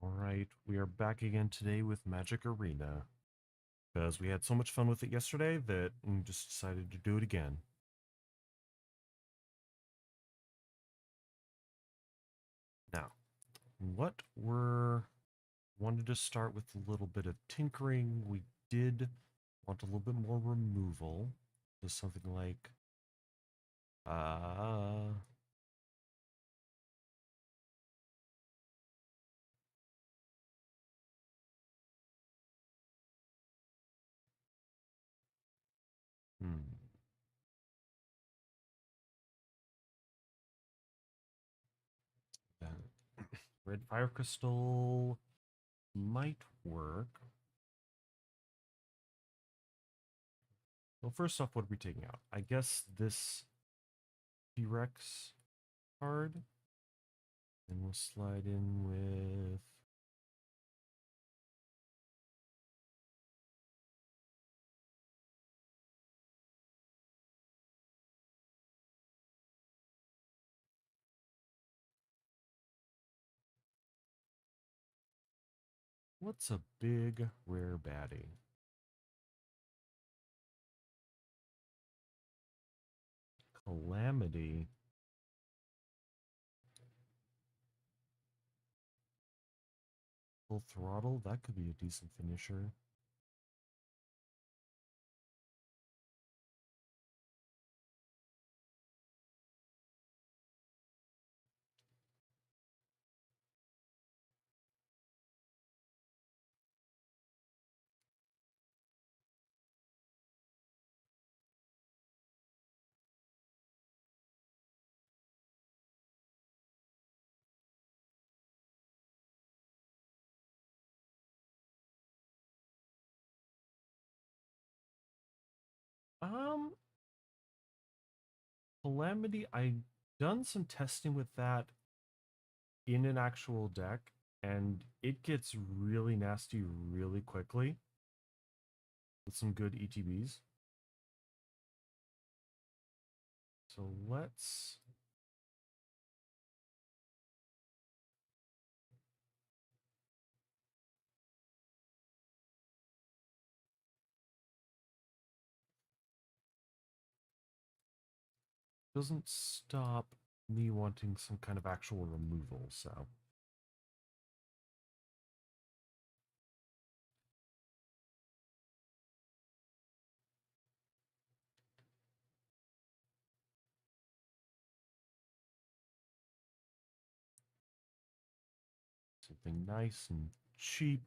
Alright, we are back again today with Magic Arena. Because we had so much fun with it yesterday that we just decided to do it again. Now, what wanted to start with a little bit of tinkering. We did want a little bit more removal. Just something like uh hmm. Red fire crystal might work. Well, first off, what are we taking out? I guess this T-Rex card. And we'll slide in with what's a big rare baddie? Calamity. Full throttle. That could be a decent finisher. Um, Calamity. I done some testing with that in an actual deck, and it gets really nasty really quickly with some good ETBs. So let's doesn't stop me wanting some kind of actual removal, so something nice and cheap.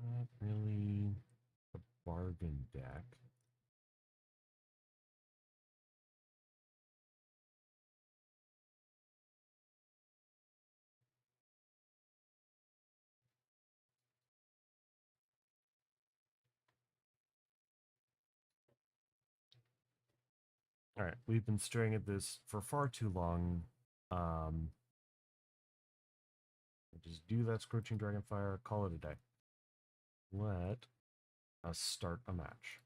Not really a bargain deck. All right, we've been staring at this for far too long. Um, just do that scorching dragonfire, call it a day. Let us start a match.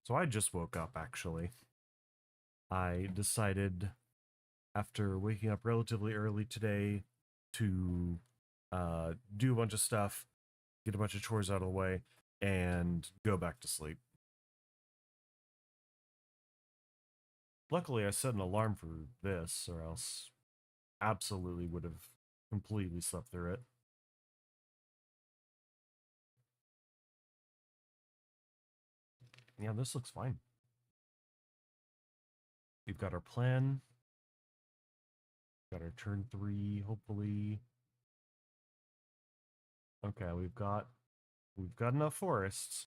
So I just woke up actually. I decided after waking up relatively early today to do a bunch of stuff, get a bunch of chores out of the way, and go back to sleep. Luckily, I set an alarm for this, or else absolutely would have completely slept through it. Yeah, this looks fine. We've got our plan. Got our turn 3, hopefully. Okay, we've got enough forests.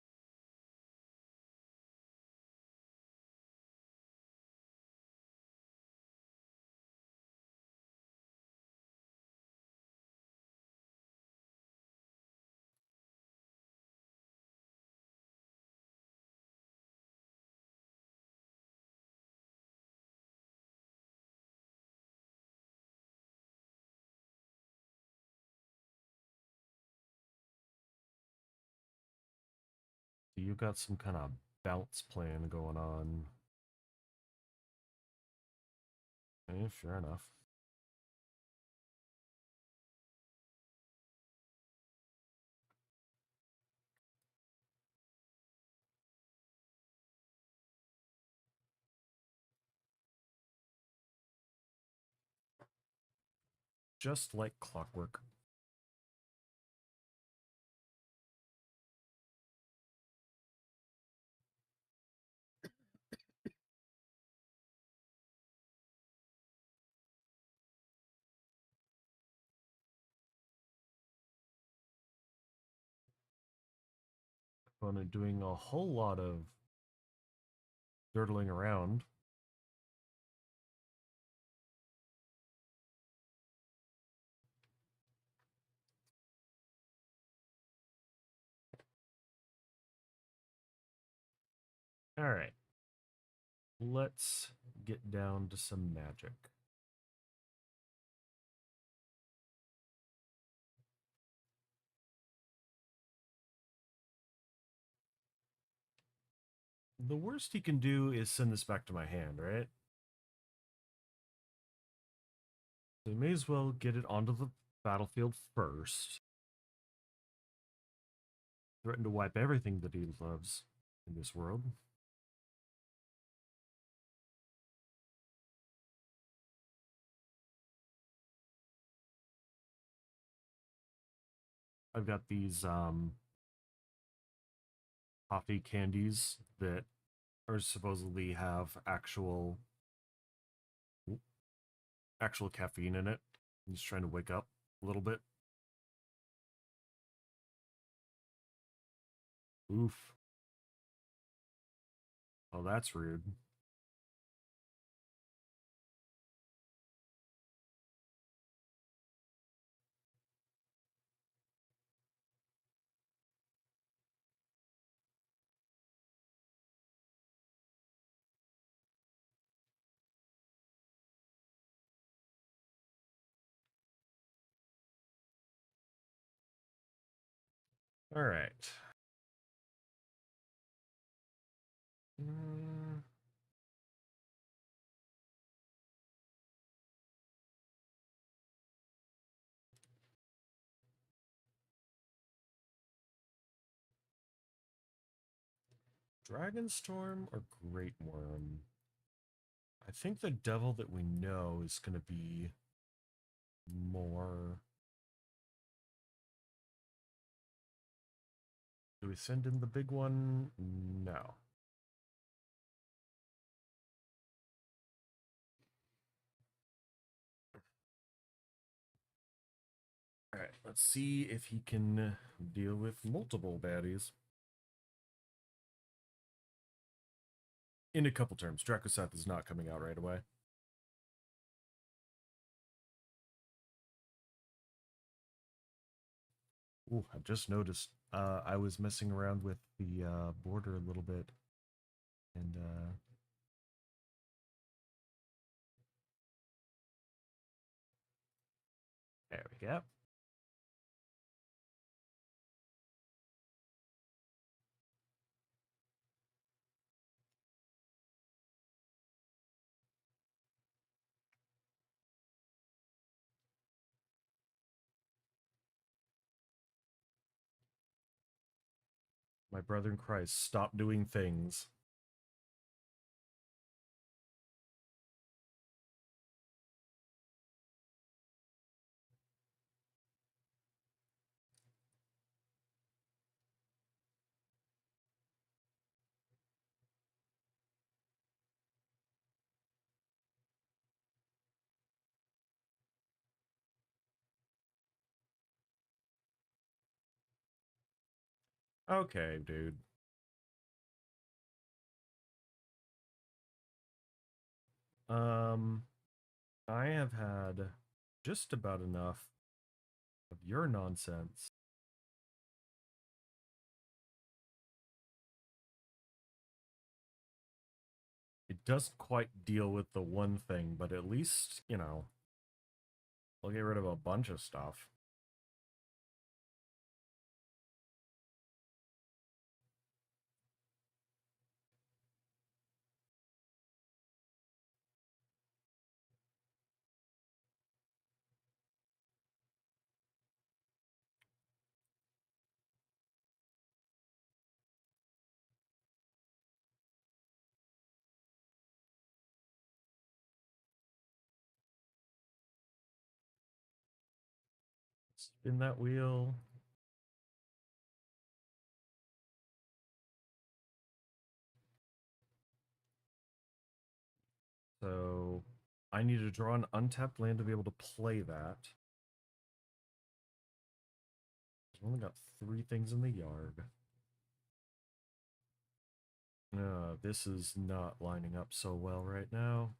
You've got some kind of bounce plan going on. Fair enough. Just like clockwork. Fun at doing a whole lot of dirtling around. All right, let's get down to some magic. The worst he can do is send this back to my hand, right? So we may as well get it onto the battlefield first. Threaten to wipe everything that he loves in this world. I've got these coffee candies that are supposedly have actual caffeine in it. I'm just trying to wake up a little bit. Oof. Oh, that's rude. All right. Mm, Dragonstorm or Great Worm? I think the devil that we know is going to be more. Do we send in the big one? No. All right, let's see if he can deal with multiple baddies. In a couple terms, Dracoseth is not coming out right away. Ooh, I just noticed I was messing around with the border a little bit, and there we go. My brother in Christ, stop doing things. Okay, dude. Um, I have had just about enough of your nonsense. It doesn't quite deal with the one thing, but at least, I'll get rid of a bunch of stuff. Spin that wheel. So I need to draw an untapped land to be able to play that. I've only got 3 things in the yard. This is not lining up so well right now.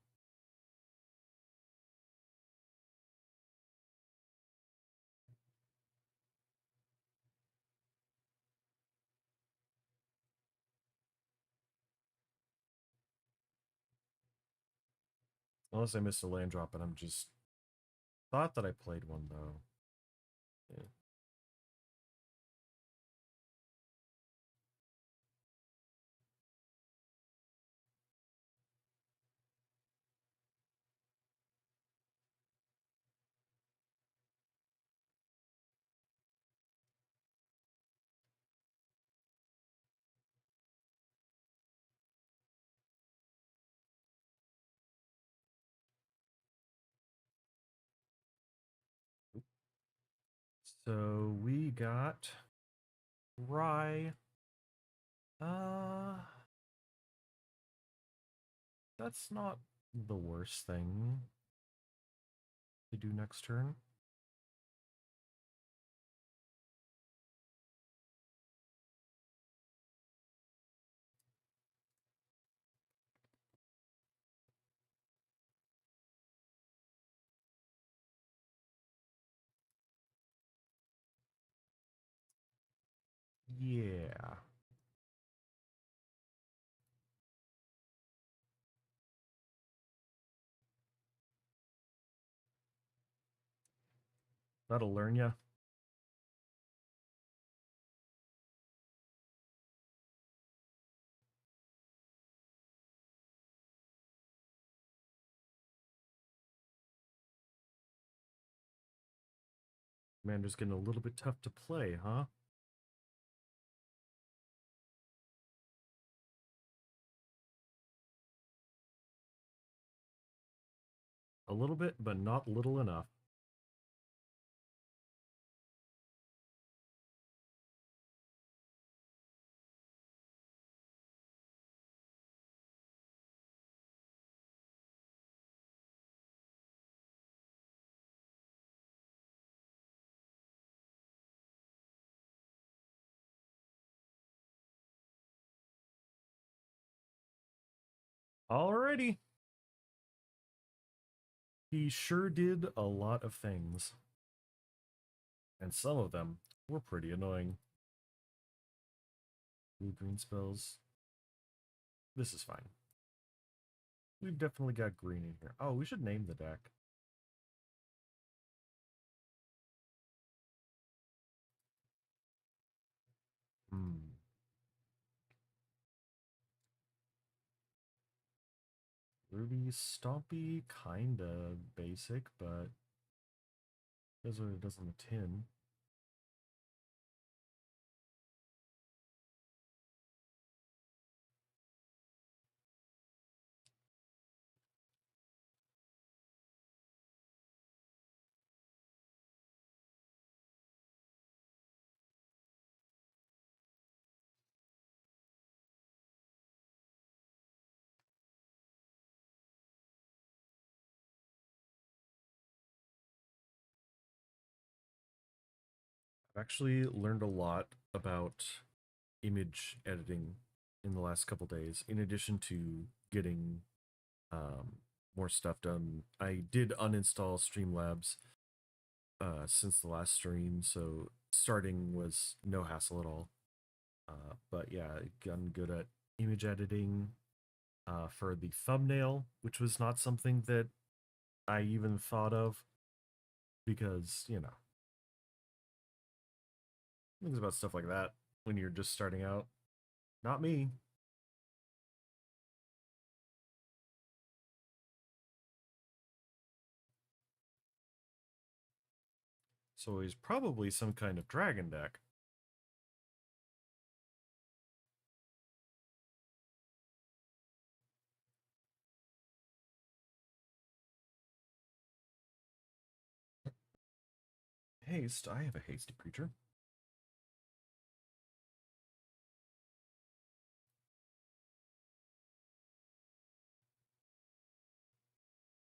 Unless I missed a land drop and I'm just thought that I played one though. Yeah. So we got Rye. Uh, that's not the worst thing to do next turn. Yeah. That'll learn you. Commander's getting a little bit tough to play, huh? A little bit, but not little enough. Alrighty. He sure did a lot of things. And some of them were pretty annoying. Blue green spells. This is fine. We've definitely got green in here. Oh, we should name the deck. Hmm. Ruby Stompy, kinda basic, but that's what it does on the tin. I've actually learned a lot about image editing in the last couple days. In addition to getting more stuff done, I did uninstall Streamlabs since the last stream, so starting was no hassle at all. But yeah, gotten good at image editing for the thumbnail, which was not something that I even thought of because, you know, things about stuff like that when you're just starting out. Not me. So he's probably some kind of dragon deck. Haste. I have a hasty creature.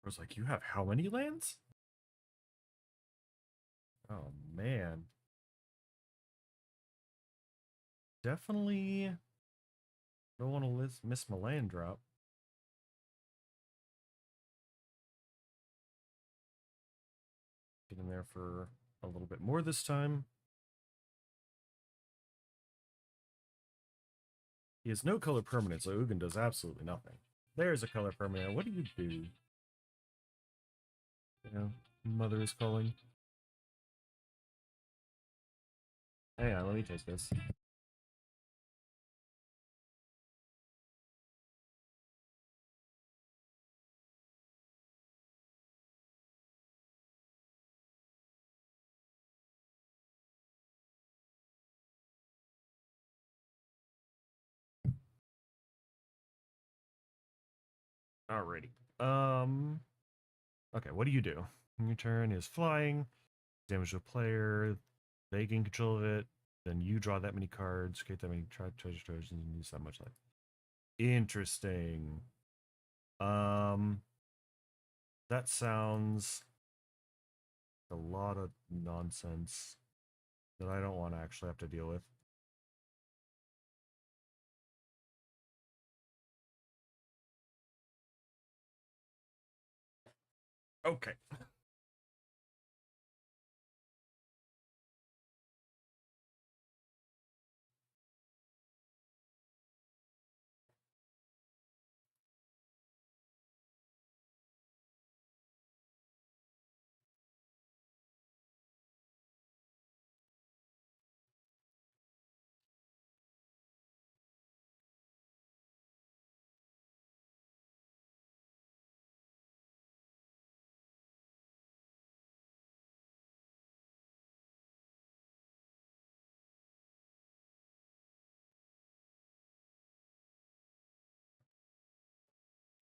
I was like, you have how many lands? Oh man. Definitely don't want to miss my land drop. Get in there for a little bit more this time. He has no color permanent, so Ugin does absolutely nothing. There's a color permanent. What do you do? You know, mother is calling. Hang on, let me take this. Alrighty. Okay, what do you do? Your turn is flying, damage to a player, they gain control of it, then you draw that many cards, create that many treasure storages, and use that much life. Interesting. Um, that sounds a lot of nonsense that I don't want to actually have to deal with. Okay.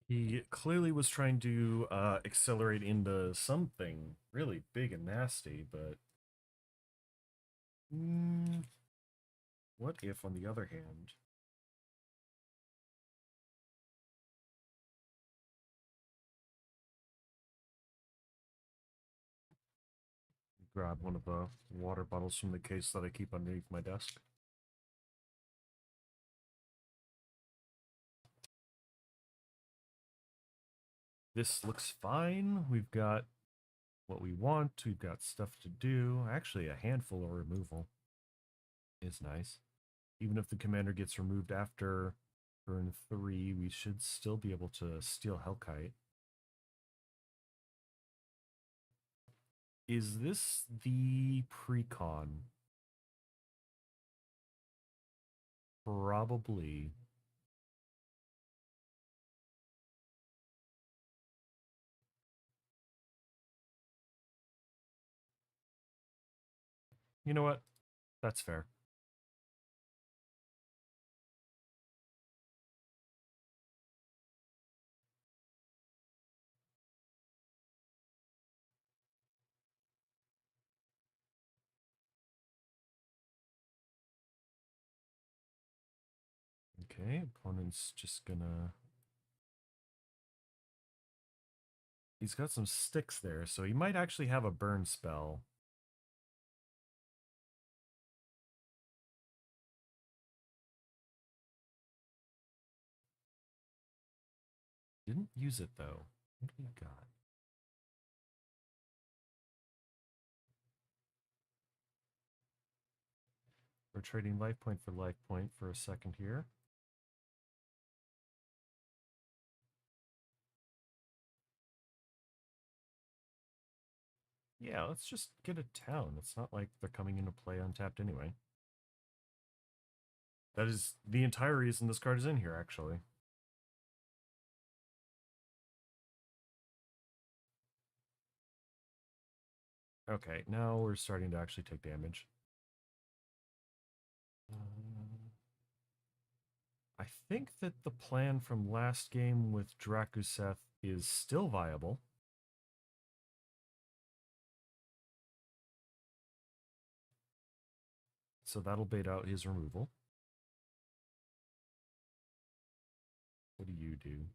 He clearly was trying to accelerate into something really big and nasty, but what if, on the other hand, grab one of the water bottles from the case that I keep underneath my desk? This looks fine. We've got what we want. We've got stuff to do. Actually, a handful of removal is nice. Even if the commander gets removed after turn 3, we should still be able to steal Hellkite. Is this the precon? Probably. You know what? That's fair. Okay, opponent's just gonna... He's got some sticks there, so he might actually have a burn spell. didn't use it though. What do we got? We're trading life point for life point for a second here. Yeah, let's just get a town. It's not like they're coming into play untapped anyway. That is the entire reason this card is in here, actually. Okay, now we're starting to actually take damage. I think that the plan from last game with Drakuseth is still viable. So that'll bait out his removal. What do you do?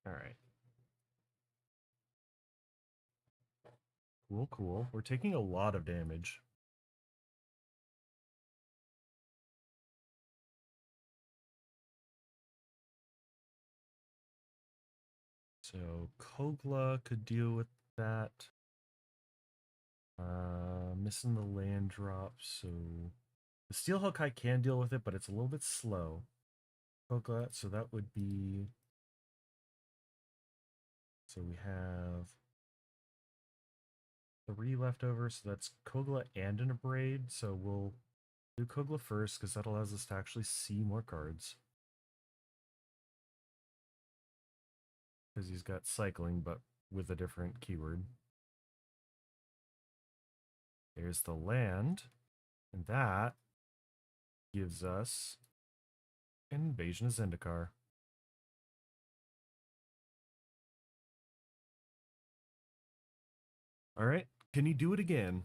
All right. Cool, cool. We're taking a lot of damage. So Kogla could deal with that. Missing the land drop, so the Steel Hawkeye can deal with it, but it's a little bit slow. Kogla, so that would be. So we have 3 left over, so that's Kogla and an Abrade. So we'll do Kogla first because that allows us to actually see more cards. Because he's got cycling, but with a different keyword. There's the land, and that gives us an Invasion of Zendikar. All right, can you do it again?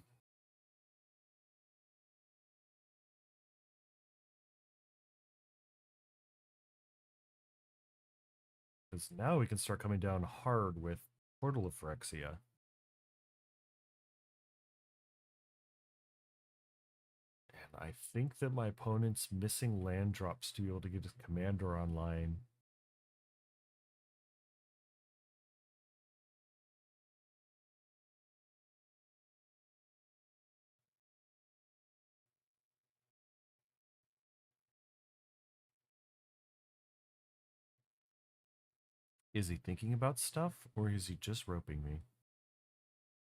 Because now we can start coming down hard with Portal of Phyrexia. And I think that my opponent's missing land drops to be able to get his commander online. Is he thinking about stuff, or is he just roping me?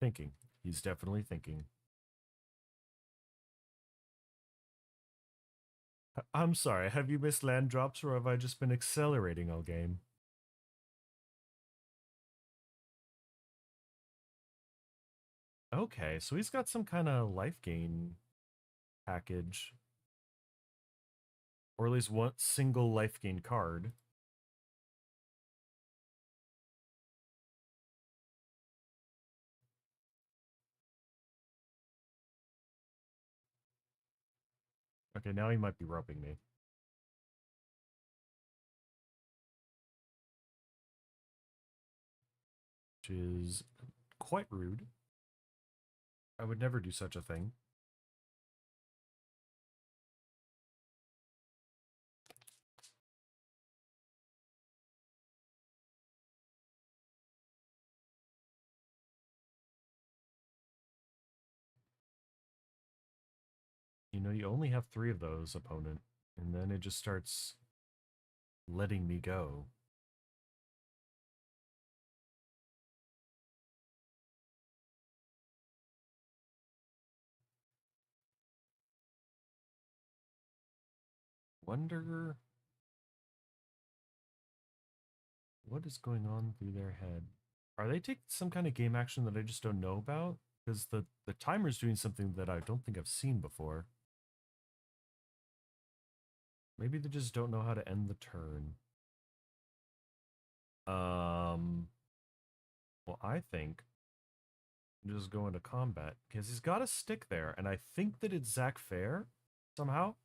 Thinking. He's definitely thinking. I'm sorry, have you missed land drops, or have I just been accelerating all game? Okay, so he's got some kind of life gain package. Or at least one single life gain card. Okay, now he might be roping me. Which is quite rude. I would never do such a thing. You know, you only have 3 of those, opponent. And then it just starts letting me go. Wonder what is going on through their head. Are they taking some kind of game action that I just don't know about? Because the timer's doing something that I don't think I've seen before. Maybe they just don't know how to end the turn. Well, I think just go into combat because he's got a stick there, and I think that it's Zach Fair somehow.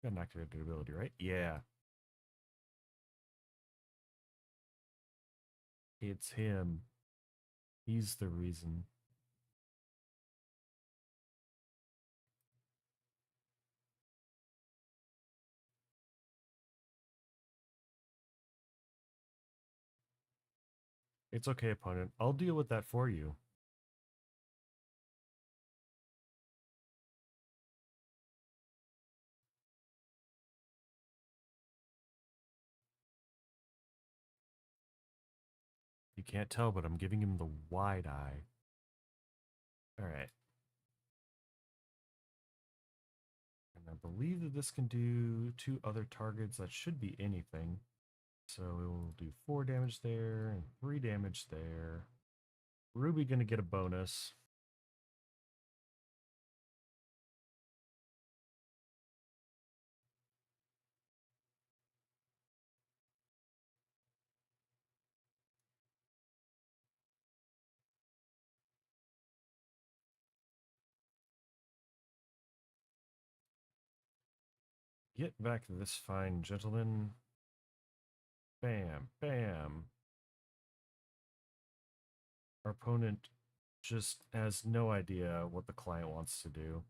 Got an activated ability, right? Yeah, it's him. He's the reason. It's okay, opponent. I'll deal with that for you. You can't tell, but I'm giving him the wide eye. All right. And I believe that this can do 2 other targets. That should be anything. So we will do 4 damage there and 3 damage there. Ruby gonna get a bonus. Get back to this fine gentleman. Bam, bam. Our opponent just has no idea what the client wants to do.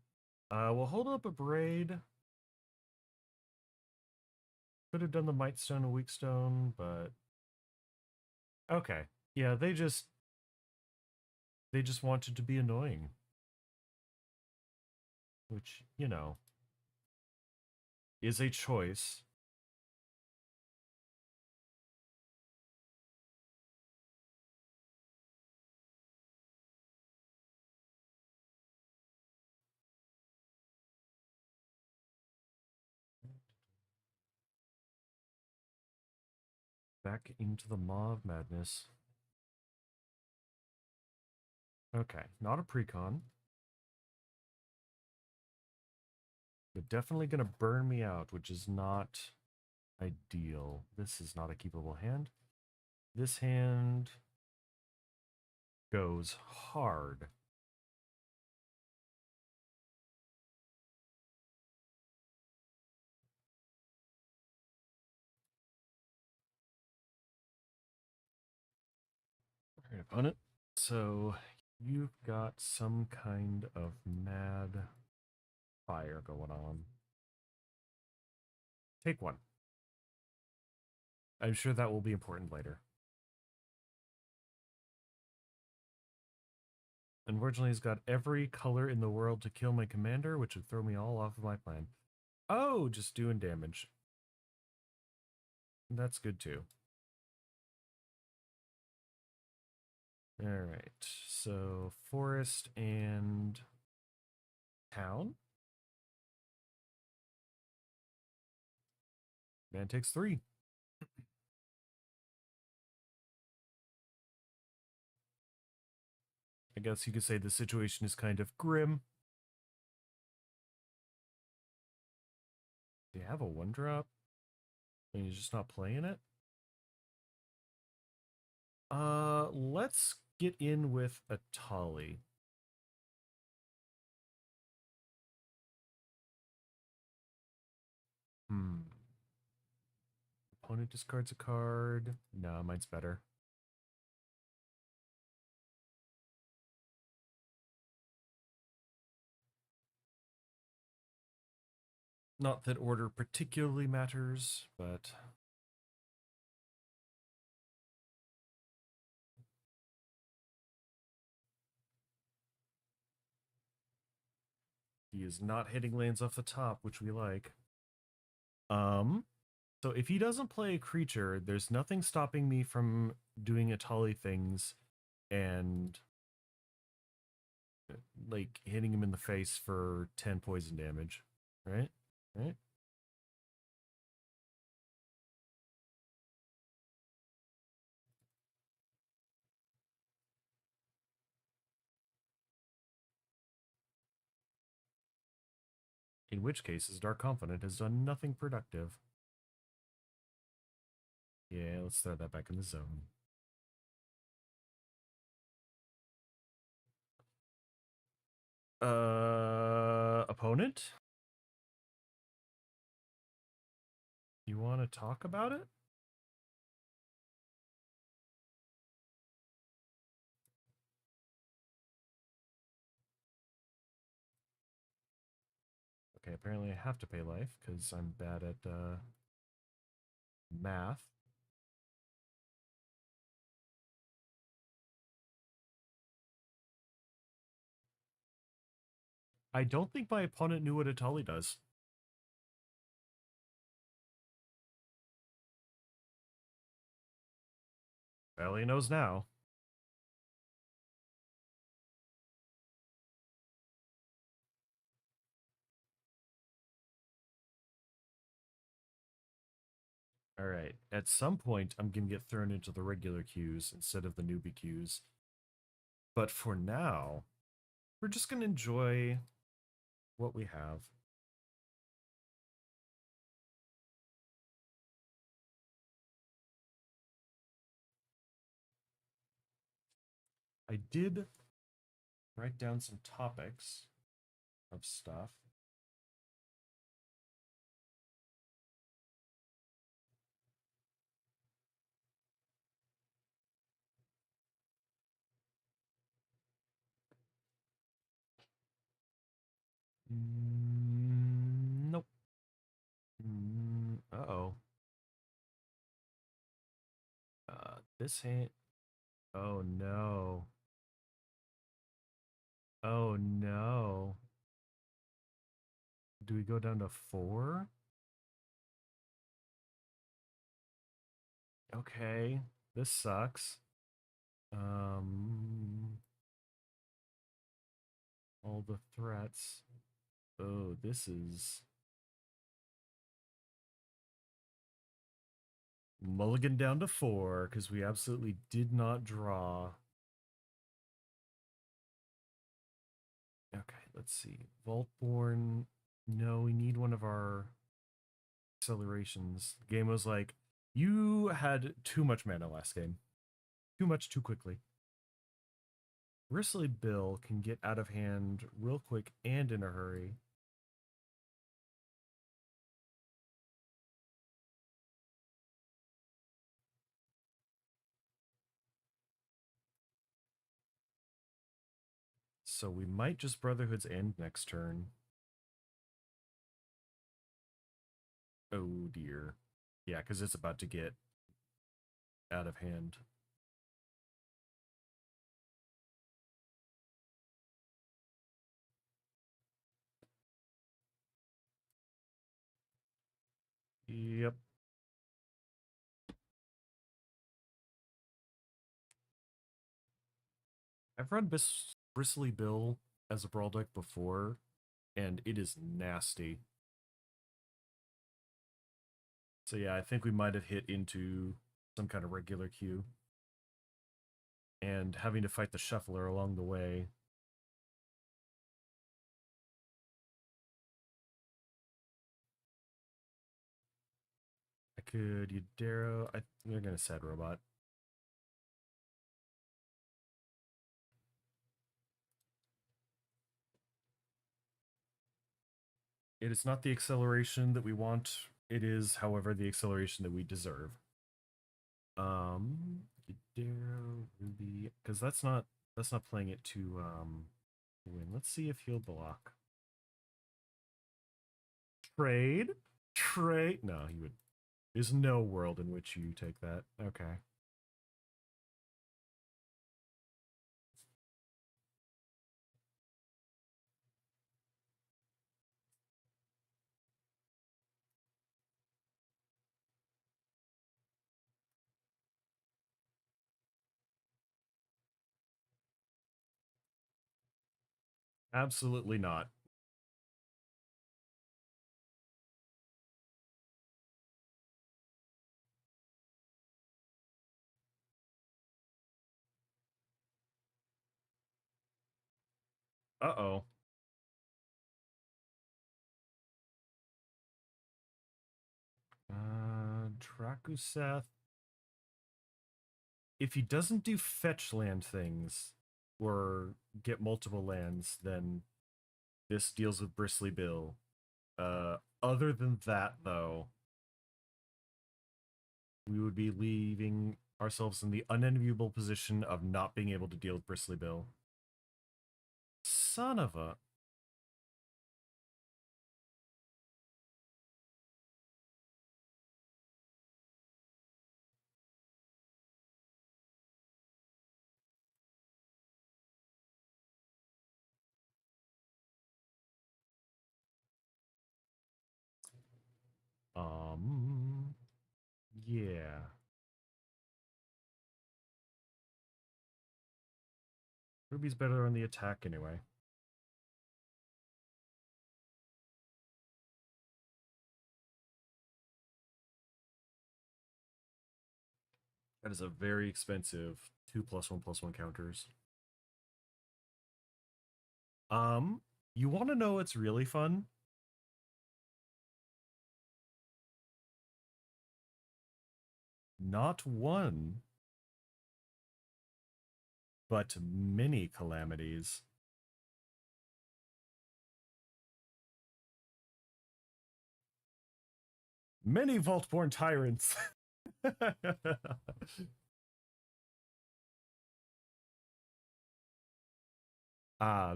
We'll hold up a braid. Could have done the might stone and weak stone, but okay. Yeah, they just wanted to be annoying. Which, you know, is a choice. Back into the maw of madness. Okay, not a precon. But definitely gonna burn me out, which is not ideal. This is not a keepable hand. This hand goes hard. All right, opponent. So you've got some kind of mad fire going on. Take one. I'm sure that will be important later. Unfortunately, he's got every color in the world to kill my commander, which would throw me all off of my plan. Oh, just doing damage. That's good too. All right, so forest and town. Man takes 3. I guess you could say the situation is kind of grim. Do you have a 1-drop? And you're just not playing it? Let's get in with a Tolly. Opponent discards a card. No, mine's better. Not that order particularly matters, but he is not hitting lands off the top, which we like. So if he doesn't play a creature, there's nothing stopping me from doing Atali things and like hitting him in the face for 10 poison damage. Right? Right? In which case, his Dark Confidant has done nothing productive. Yeah, let's throw that back in the zone. Opponent? You want to talk about it? Okay, apparently I have to pay life because I'm bad at math. I don't think my opponent knew what a Tully does. Well, he knows now. All right. At some point, I'm going to get thrown into the regular queues instead of the newbie queues. But for now, we're just going to enjoy what we have. I did write down some topics of stuff. Nope. Uh-oh. This ain't... Oh, no. Oh, no. Do we go down to 4? Okay. This sucks. Um... All the threats. Oh, this is... Mulligan down to 4, because we absolutely did not draw. Okay, let's see. Vaultborn. No, we need one of our accelerations. The game was like, you had too much mana last game. Too much too quickly. Bristly Bill can get out of hand real quick and in a hurry. So we might just Brotherhood's End next turn. Oh dear. Yeah, because it's about to get out of hand. Yep. I've run Bristly Bill as a brawl deck before, and it is nasty. So yeah, I think we might have hit into some kind of regular queue. And having to fight the shuffler along the way. I could Yudero. They're gonna sad robot. It is not the acceleration that we want. It is, however, the acceleration that we deserve. Yudero, Ruby, because that's not playing it to win. Let's see if he'll block. Trade? Trade? No, he would. There's no world in which you take that. Okay. Absolutely not. Uh-oh. Drakuseth. If he doesn't do fetch land things or get multiple lands, then this deals with Bristly Bill. Other than that, though, we would be leaving ourselves in the unenviable position of not being able to deal with Bristly Bill. Son of a... Um, yeah. Ruby's better on the attack anyway. That is a very expensive 2+1+1 counters. Um, you want to know what's really fun? Not one, but many calamities. Many Vaultborn tyrants.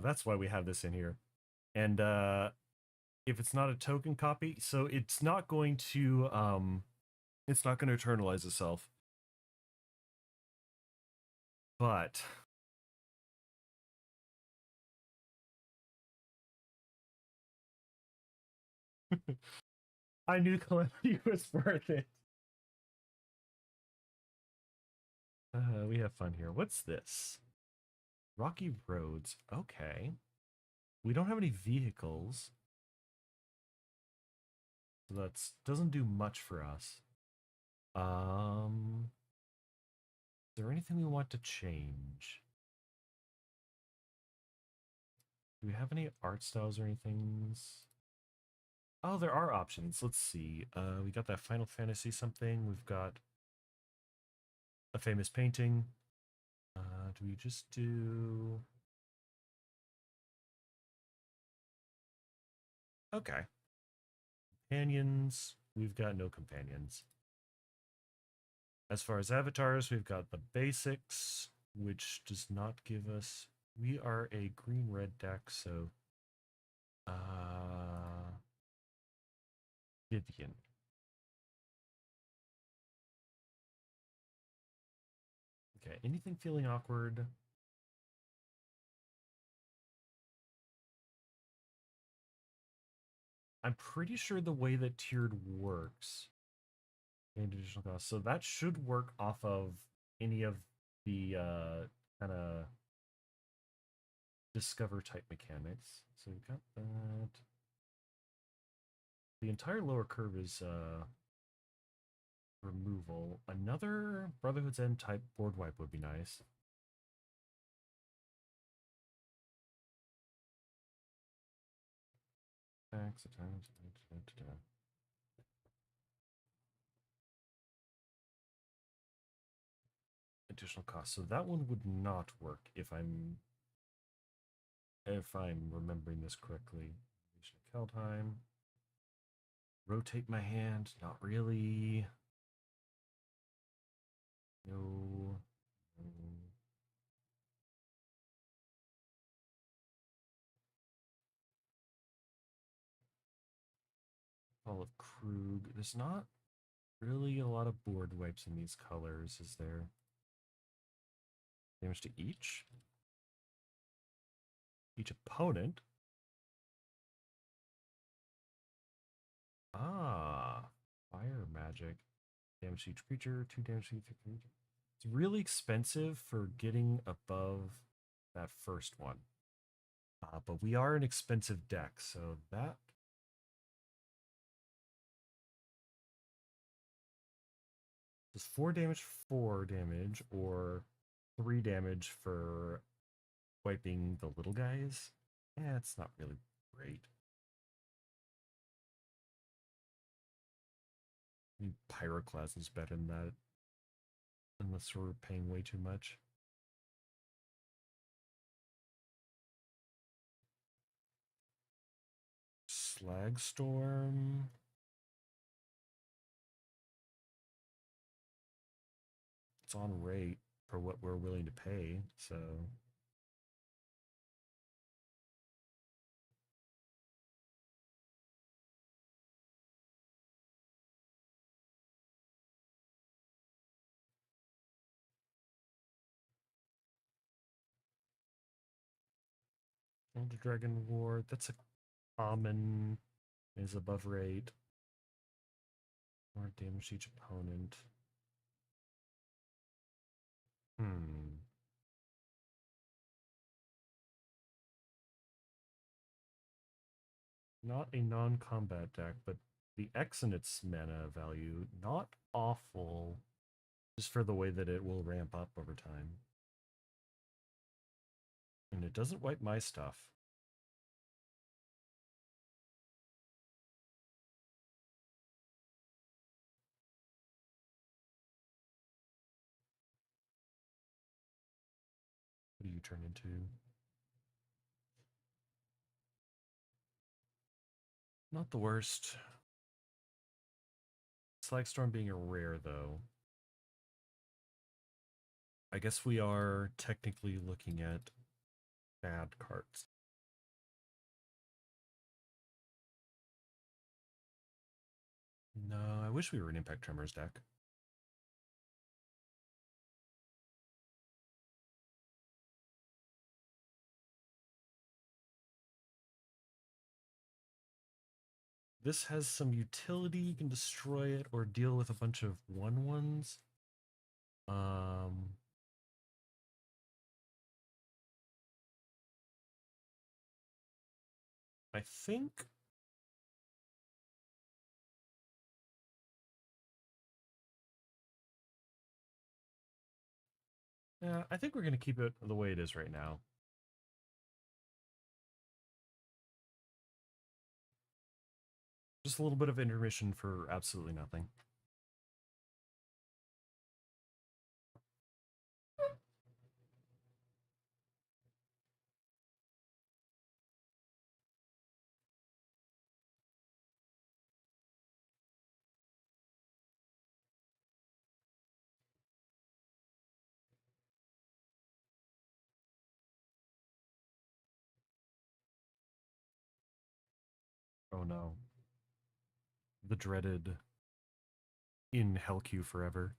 That's why we have this in here. And if it's not a token copy, so it's not going to eternalize itself. But I knew Calamity was worth it. We have fun here. What's this? Rocky roads. Okay. We don't have any vehicles. So that doesn't do much for us. Is there anything we want to change? Do we have any art styles or anything? Oh, there are options. Let's see. We got that Final Fantasy something. We've got a famous painting. Do we just do... Okay. Companions. We've got no companions. As far as avatars, we've got the basics, which does not give us... We are a green-red deck, so... Vivian. Okay, anything feeling awkward? I'm pretty sure the way that tiered works, and additional cost, so that should work off of any of the kind of discover type mechanics. So we've got that. The entire lower curve is removal. Another Brotherhood's End type board wipe would be nice. Tax, additional cost. So that one would not work if I'm remembering this correctly. Keldheim. Rotate my hand. Not really. No. Fall of Krug. There's not really a lot of board wipes in these colors, is there? Damage to each? Each opponent? Ah. Fire magic. Damage to each creature, 2 damage to each creature. It's really expensive for getting above that first one. But we are an expensive deck, so that does 4 damage, or 3 damage for wiping the little guys. Yeah, it's not really great. I mean, Pyroclasm is better than that, unless we're paying way too much. Slagstorm. It's on rate for what we're willing to pay, so Elder Dragon Ward. That's a common, is above rate. Or damage to each opponent. Hmm. Not a non-combat deck, but the X in its mana value, not awful. Just for the way that it will ramp up over time. And it doesn't wipe my stuff. What do you turn into? Not the worst. Slag Storm being a rare, though. I guess we are technically looking at bad cards. No, I wish we were an Impact Tremors deck. This has some utility. You can destroy it or deal with a bunch of 1/1s. I think yeah, I think we're going to keep it the way it is right now. Just a little bit of intermission for absolutely nothing. Oh no. The dreaded in Hellq forever.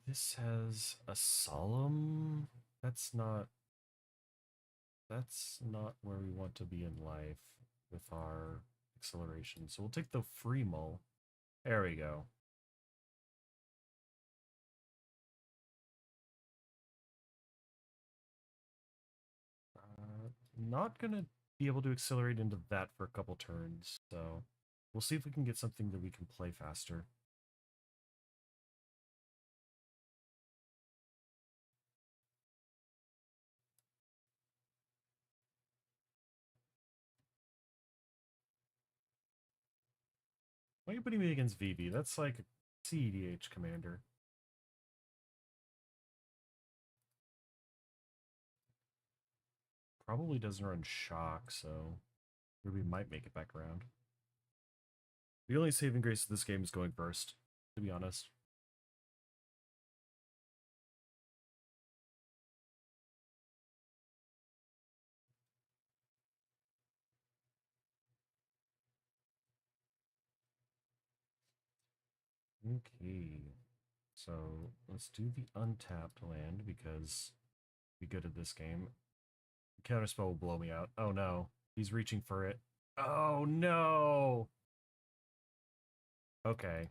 This has a solemn. That's not where we want to be in life with our acceleration. So we'll take the free mull. There we go. Not gonna be able to accelerate into that for a couple turns, so we'll see if we can get something that we can play faster. Why are you putting me against Vivi? That's like a CEDH commander. Probably doesn't run shock, so we might make it back around. The only saving grace of this game is going first, to be honest. Okay. So let's do the untapped land because be good at this game. Counterspell will blow me out. Oh no. He's reaching for it. Oh no. Okay.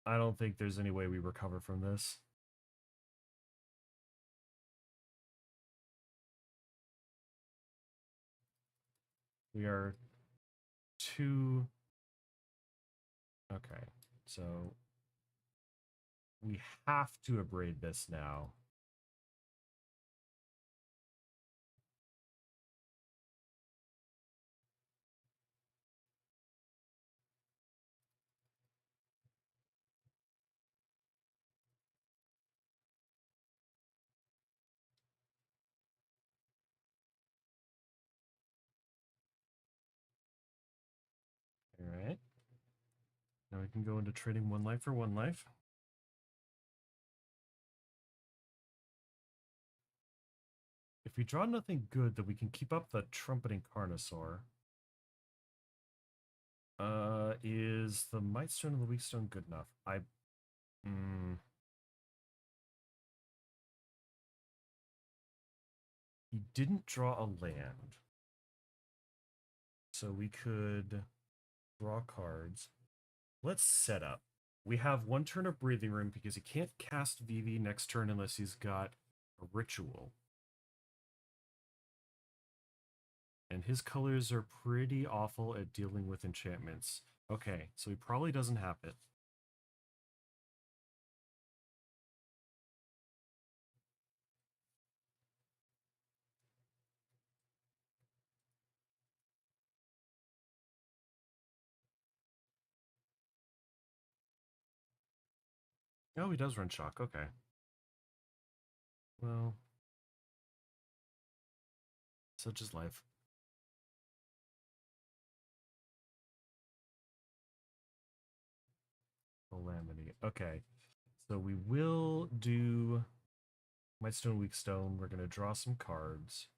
I don't think there's any way we recover from this. We are two. Okay. So we have to abrade this now. All right. Now we can go into trading one life for one life. If we draw nothing good, then we can keep up the trumpeting Carnosaur. Is the Might Stone and the Weak Stone good enough? Mm, he didn't draw a land. So we could draw cards. Let's set up. We have one turn of breathing room because he can't cast VV next turn unless he's got a ritual. And his colors are pretty awful at dealing with enchantments. Okay, so he probably doesn't have it. Oh, he does run shock. Okay. Well, such is life. Calamity. Okay. So we will do Might Stone, Weak Stone. We're going to draw some cards.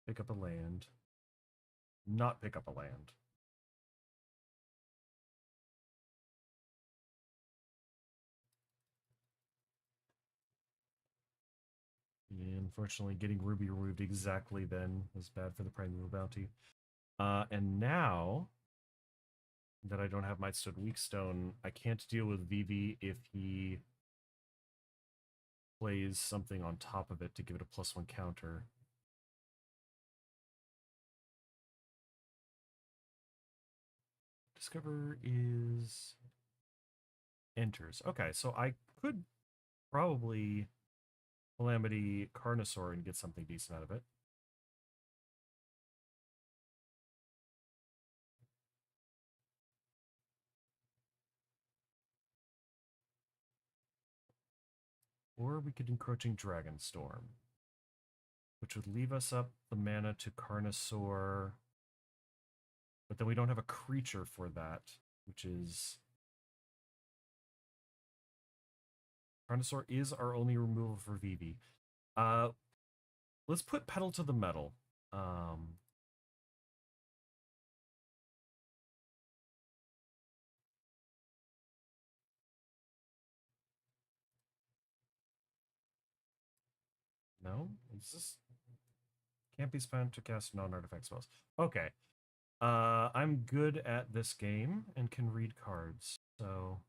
Pick up a land. Not pick up a land. Yeah, unfortunately, getting Ruby removed exactly then was bad for the Primeval Bounty. And now that I don't have Might Stone, Weak Stone, I can't deal with VV if he plays something on top of it to give it a +1 counter. Discover is enters. Okay, so I could probably Calamity Carnosaur and get something decent out of it. Or we could Encroaching Dragonstorm, which would leave us up the mana to Carnosaur, but then we don't have a creature for that, which is... Carnosaur is our only removal for VV. Let's put Pedal to the Metal. No? Is this... Can't be spent to cast non-artifact spells. Okay. I'm good at this game and can read cards, so...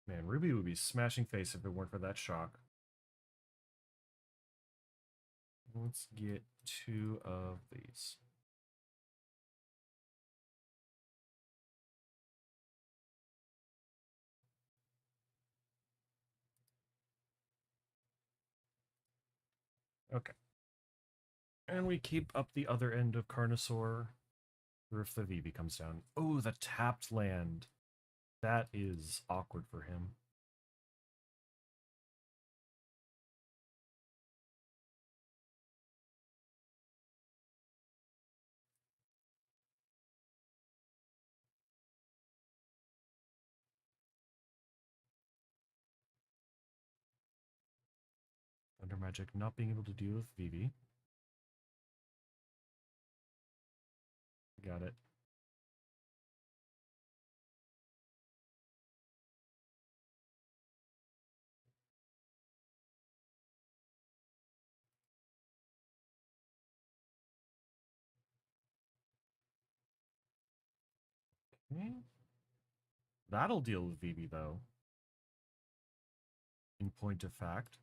Man, Ruby would be smashing face if it weren't for that shock. Let's get 2 of these. Okay. And we keep up the other end of Carnosaur for if the VV comes down. Oh, the tapped land. That is awkward for him. Thunder Magic not being able to deal with VV. Got it. Okay. That'll deal with VV, though. In point of fact.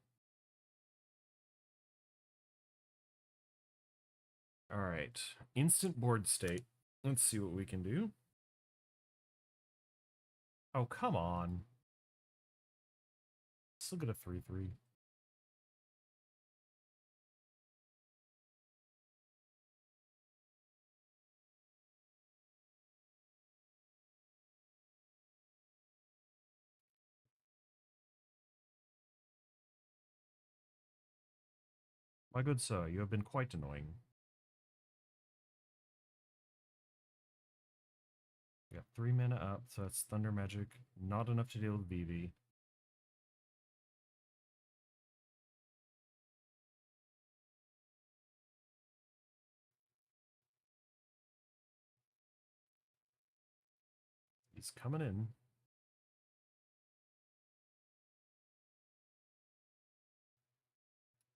All right. Instant board state. Let's see what we can do. Oh, come on. Still get a 3/3. My good sir, you have been quite annoying. Yeah, got 3 mana up, so that's Thunder Magic. Not enough to deal with Vivi. He's coming in.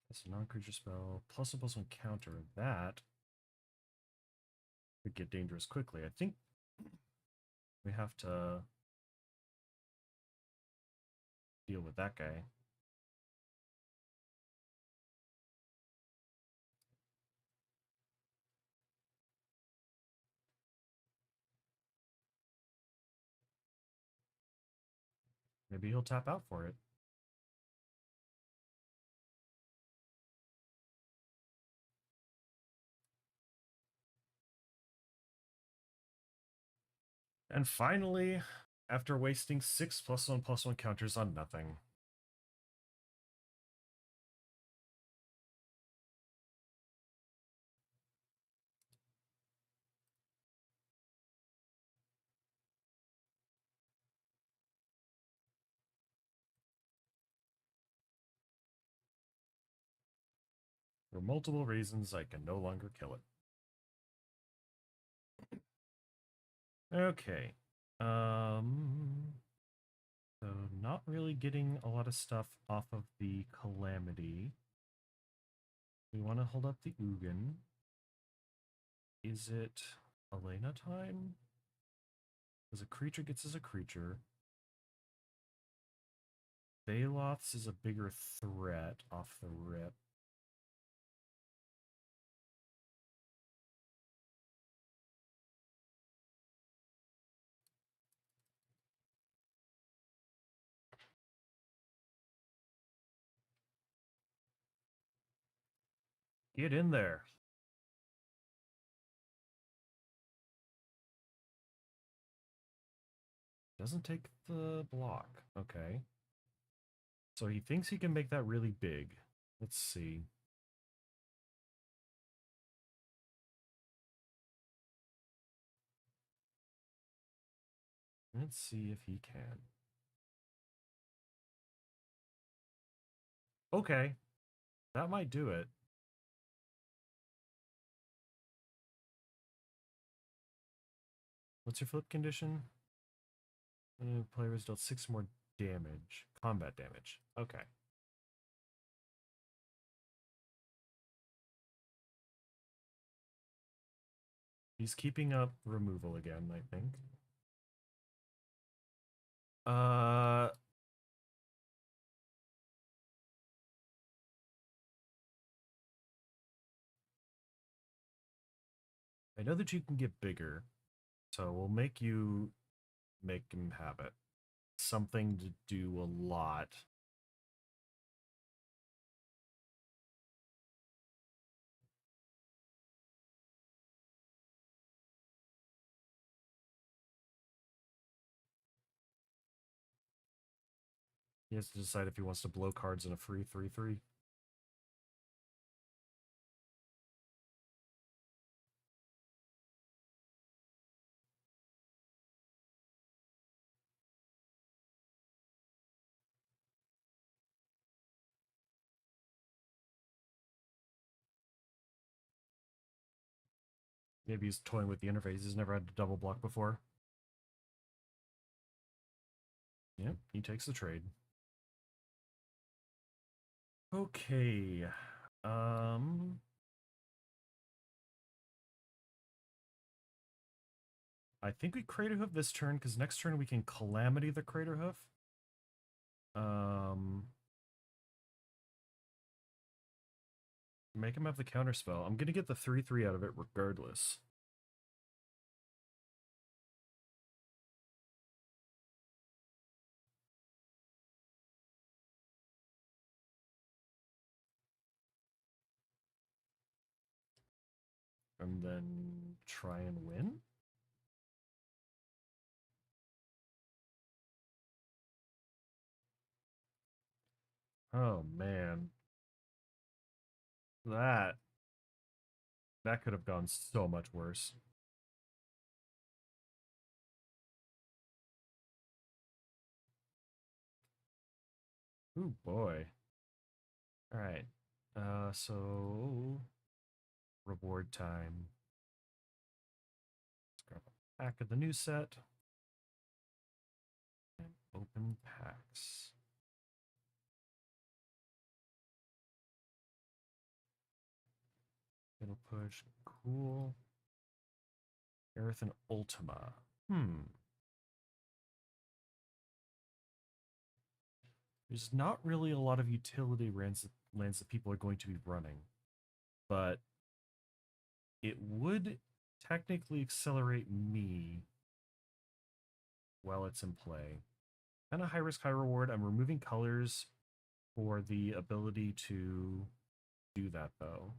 That's a non-creature spell. +1/+1 counter. That could get dangerous quickly. I think we have to deal with that guy. Maybe he'll tap out for it. And finally, after wasting 6 +1/+1 counters on nothing. For multiple reasons, I can no longer kill it. Okay. So not really getting a lot of stuff off of the Calamity. We want to hold up the Ugin. Is it Elena time? Because a creature gets as a creature. Baloth's is a bigger threat off the rip. Get in there. Doesn't take the block. Okay. So he thinks he can make that really big. Let's see. Let's see if he can. Okay. That might do it. What's your flip condition? Player has dealt 6 more damage. Combat damage. Okay. He's keeping up removal again, I think. Uh, I know that you can get bigger, so we'll make you make him have it. Something to do a lot. He has to decide if he wants to blow cards in a free 3/3. Maybe he's toying with the interface. He's never had to double block before. Yep, he takes the trade. Okay. I think we Crater Hoof this turn, because next turn we can Calamity the Crater Hoof. Make him have the counter spell. I'm gonna get the 3/3 out of it regardless. And then try and win. Oh man. That could have gone so much worse. Ooh, boy. All right. So reward time. Let's grab a pack of the new set and open packs. It'll push. Cool. Earth and Ultima. There's not really a lot of utility lands that people are going to be running, but it would technically accelerate me while it's in play. Kind of high risk, high reward. I'm removing colors for the ability to do that, though.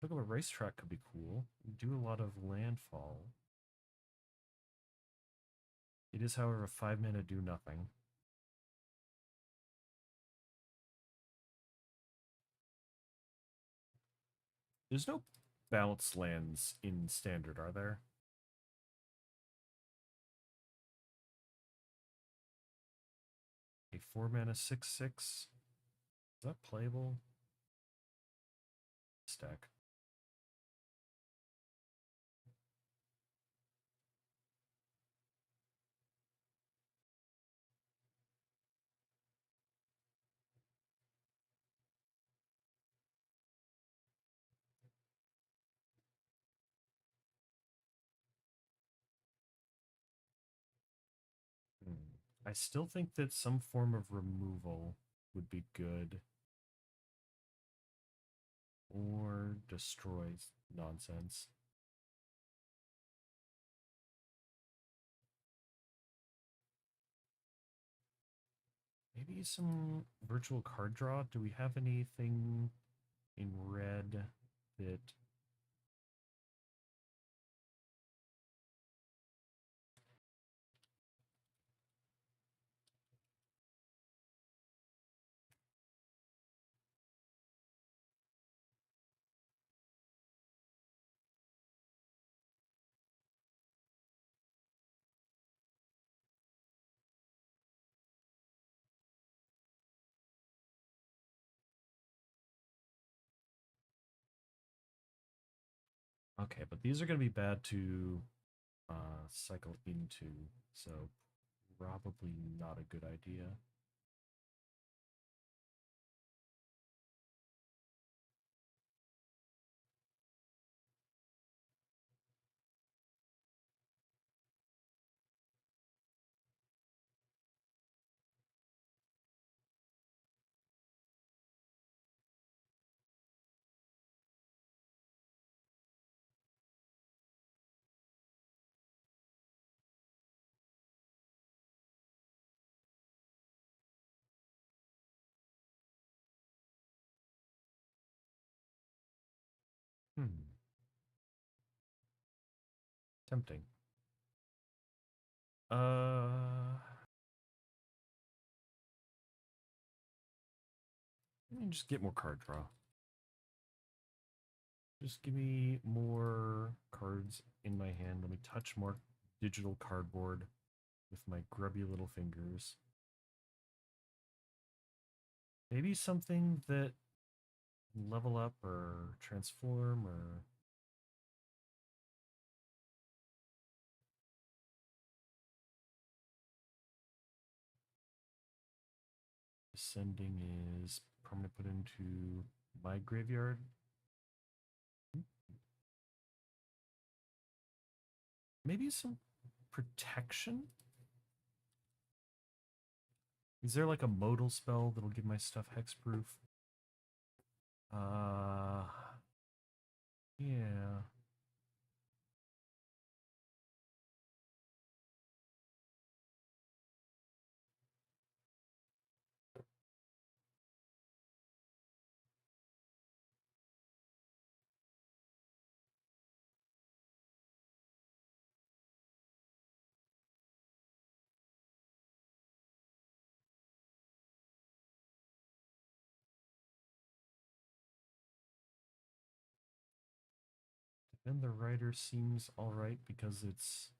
Look at a racetrack could be cool. Do a lot of landfall. It is, however, a 5 mana do nothing. There's no bounce lands in standard, are there? A 4 mana 6/6. Is that playable? Stack. I still think that some form of removal would be good. Or destroys nonsense. Maybe some virtual card draw. Do we have anything in red that... Okay, but these are going to be bad to cycle into, so probably not a good idea. Tempting. Uh, Let me just get more card draw. Just give me more cards in my hand. Let me touch more digital cardboard with my grubby little fingers. Maybe something that level up or transform or... Descending is permanent put into my graveyard. Maybe some protection? Is there like a modal spell that'll give my stuff hexproof? Uh, yeah. Then the writer seems alright because it's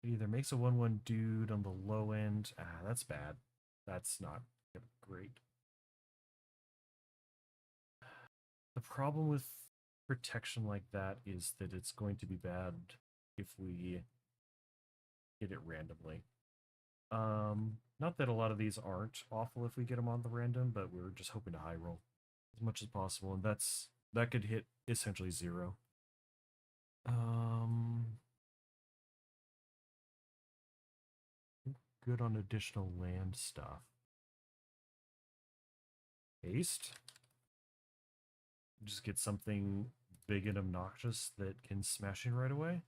It either makes a 1/1 dude on the low end. Ah, that's bad. That's not great. The problem with protection like that is that it's going to be bad if we get it randomly. Not that a lot of these aren't awful if we get them on the random, but we're just hoping to high roll as much as possible, and that could hit essentially 0. Good on additional land stuff. Haste. Just get something big and obnoxious that can smash in right away.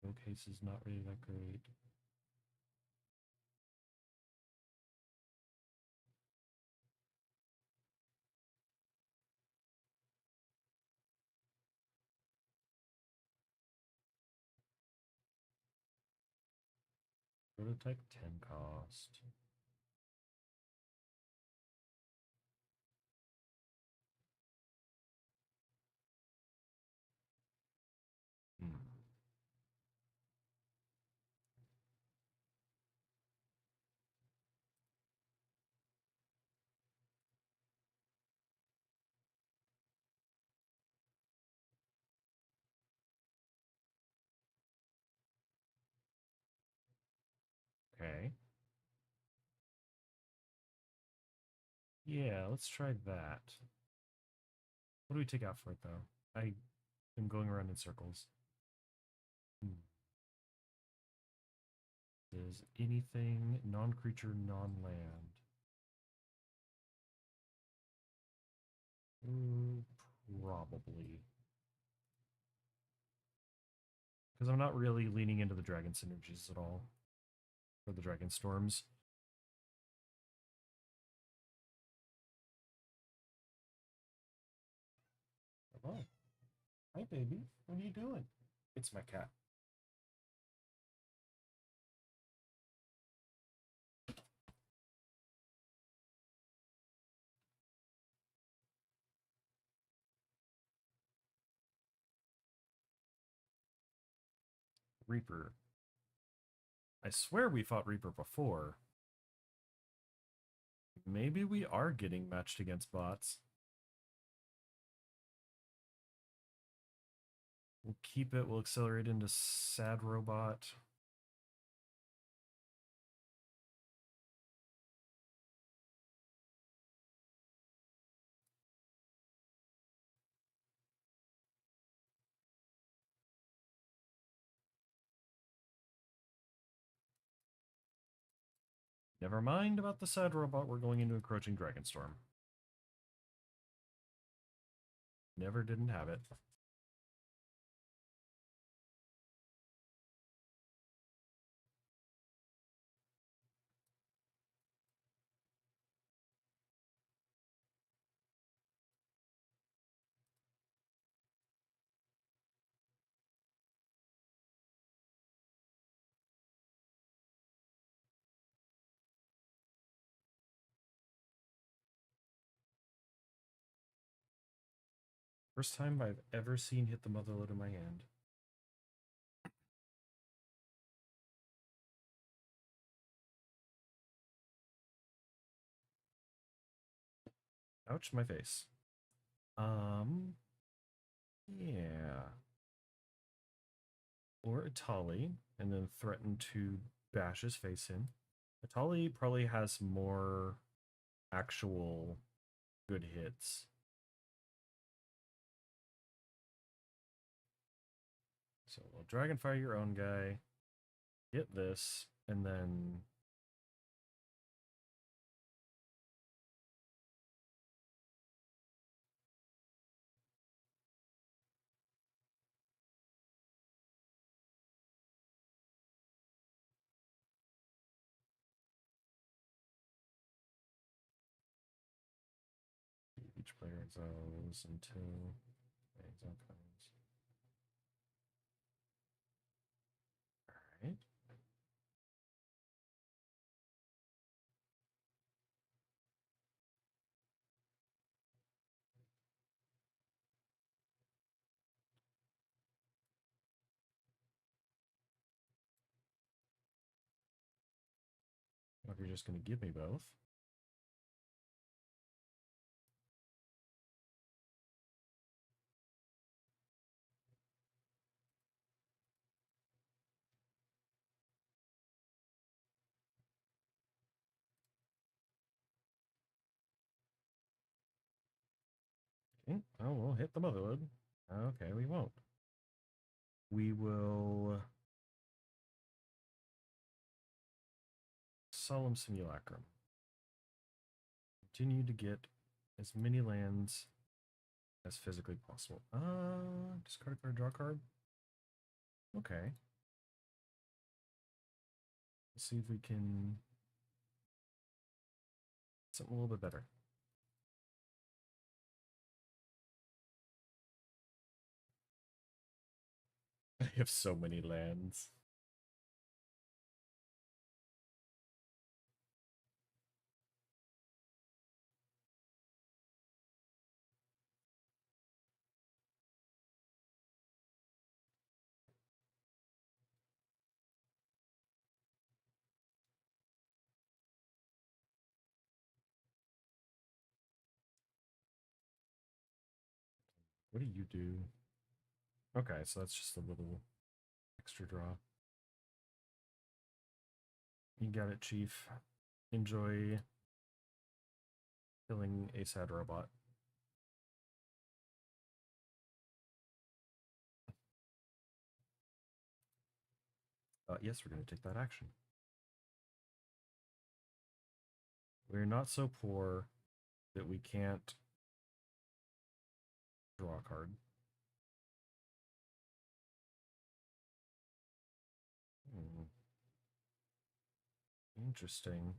Showcase is not really that great. Prototype 10 cost. Hmm. Okay. Yeah, let's try that. What do we take out for it, though? I am going around in circles. Is anything non-creature, non-land? Probably. Because I'm not really leaning into the dragon synergies at all. Or the dragon storms. Hello. Hi, baby. What are you doing? It's my cat. Reaper. I swear we fought Reaper before. Maybe we are getting matched against bots. We'll keep it. We'll accelerate into Sad Robot. Never mind about the Sad Robot. We're going into Encroaching Dragonstorm. Never didn't have it. First time I've ever seen hit the Motherlode in my hand. Ouch, my face. Yeah. Or Atali, and then threaten to bash his face in. Atali probably has more actual good hits. So we'll Dragonfire your own guy, get this, and then each player exiles until exile comes. Alright. If you're just going to give me both. Okay. Oh, we'll hit the motherload. Okay, we won't. We will solemn simulacrum. Continue to get as many lands as physically possible. Discard a card, draw a card. Okay. Let's see if we can something a little bit better. I have so many lands. What do you do? Okay, so that's just a little extra draw. You got it, Chief. Enjoy killing a sad robot. Yes, we're going to take that action. We're not so poor that we can't draw a card. Interesting.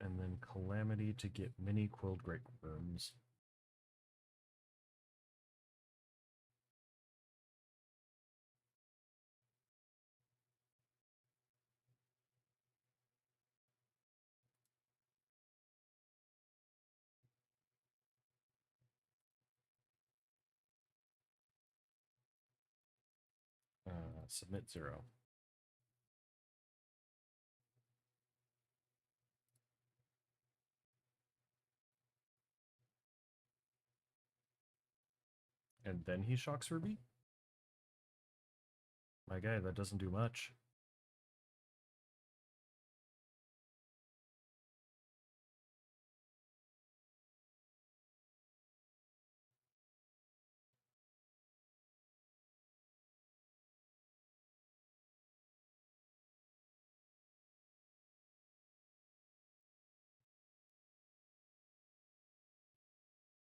And then Calamity to get mini quilled great worms. Submit 0. And then he shocks Ruby? My guy, that doesn't do much.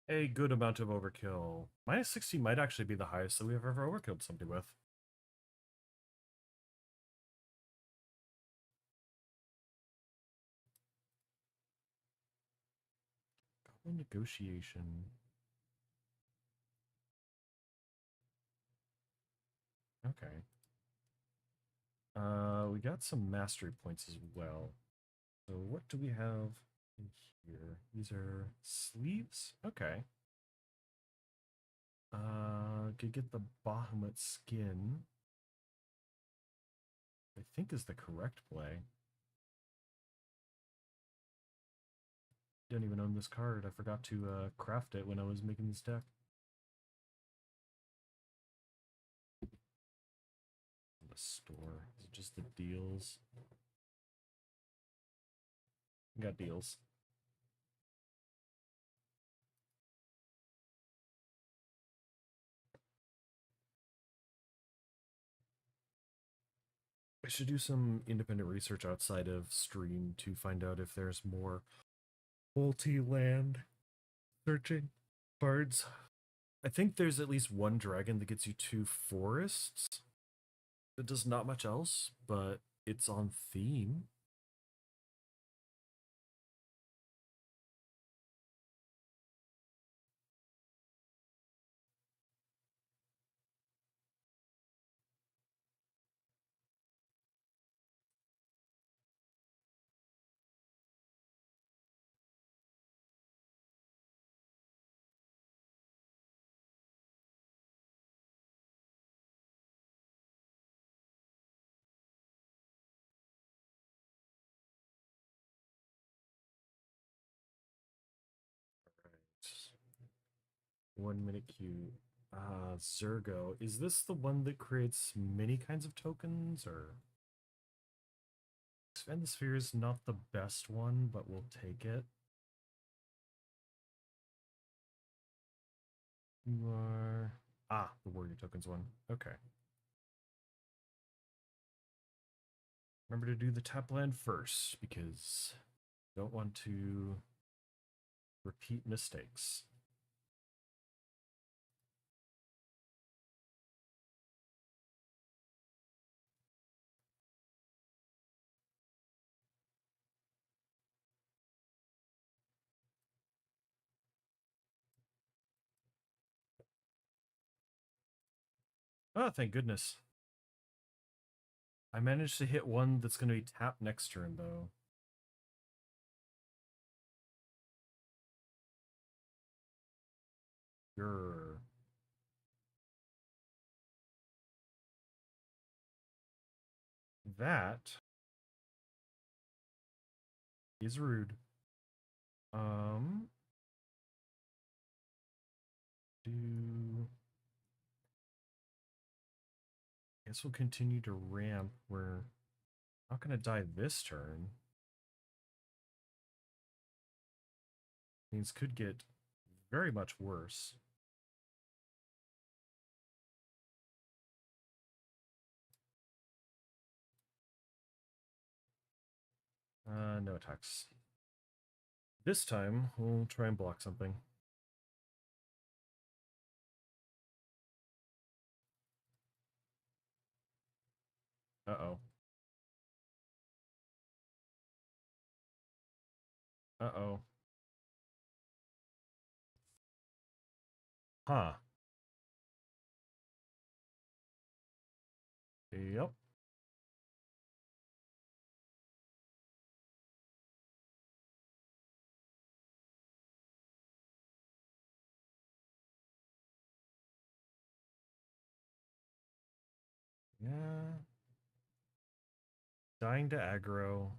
A good amount of overkill. Minus 60 might actually be the highest that we've ever overkilled something with. Goblin negotiation. Okay. We got some mastery points as well. So what do we have in here? These are sleeves? Okay. Could get the Bahamut skin. I think is the correct play. Don't even own this card. I forgot to craft it when I was making this deck. The store. Is it just the deals? Got deals. I should do some independent research outside of stream to find out if there's more multi-land searching cards. I think there's at least one dragon that gets you 2 forests. It does not much else, but it's on theme. 1 minute queue. Zergo. Is this the one that creates many kinds of tokens, or expand the sphere is not the best one, but we'll take it. You are the warrior tokens one. Okay. Remember to do the tap land first because don't want to repeat mistakes. Oh, thank goodness. I managed to hit one that's going to be tapped next turn, though. Grr. That is rude. Do guess we'll continue to ramp. We're not gonna die this turn. Things could get very much worse. No attacks. This time we'll try and block something. Uh-oh. Uh-oh. Huh. Yep. Yeah. Dying to aggro.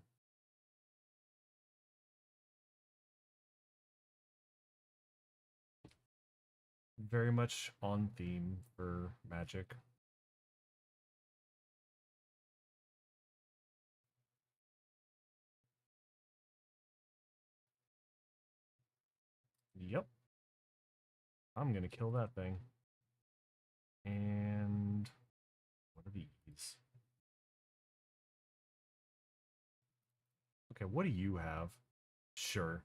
Very much on theme for Magic. Yep. I'm gonna kill that thing. And what are these? Okay, what do you have? Sure.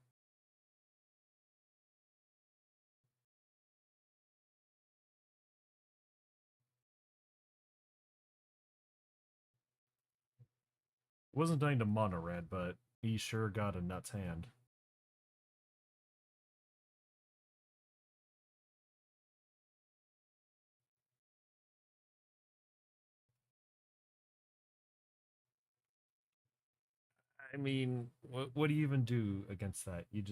Wasn't dying to mono red, but he sure got a nuts hand. I mean, what do you even do against that? You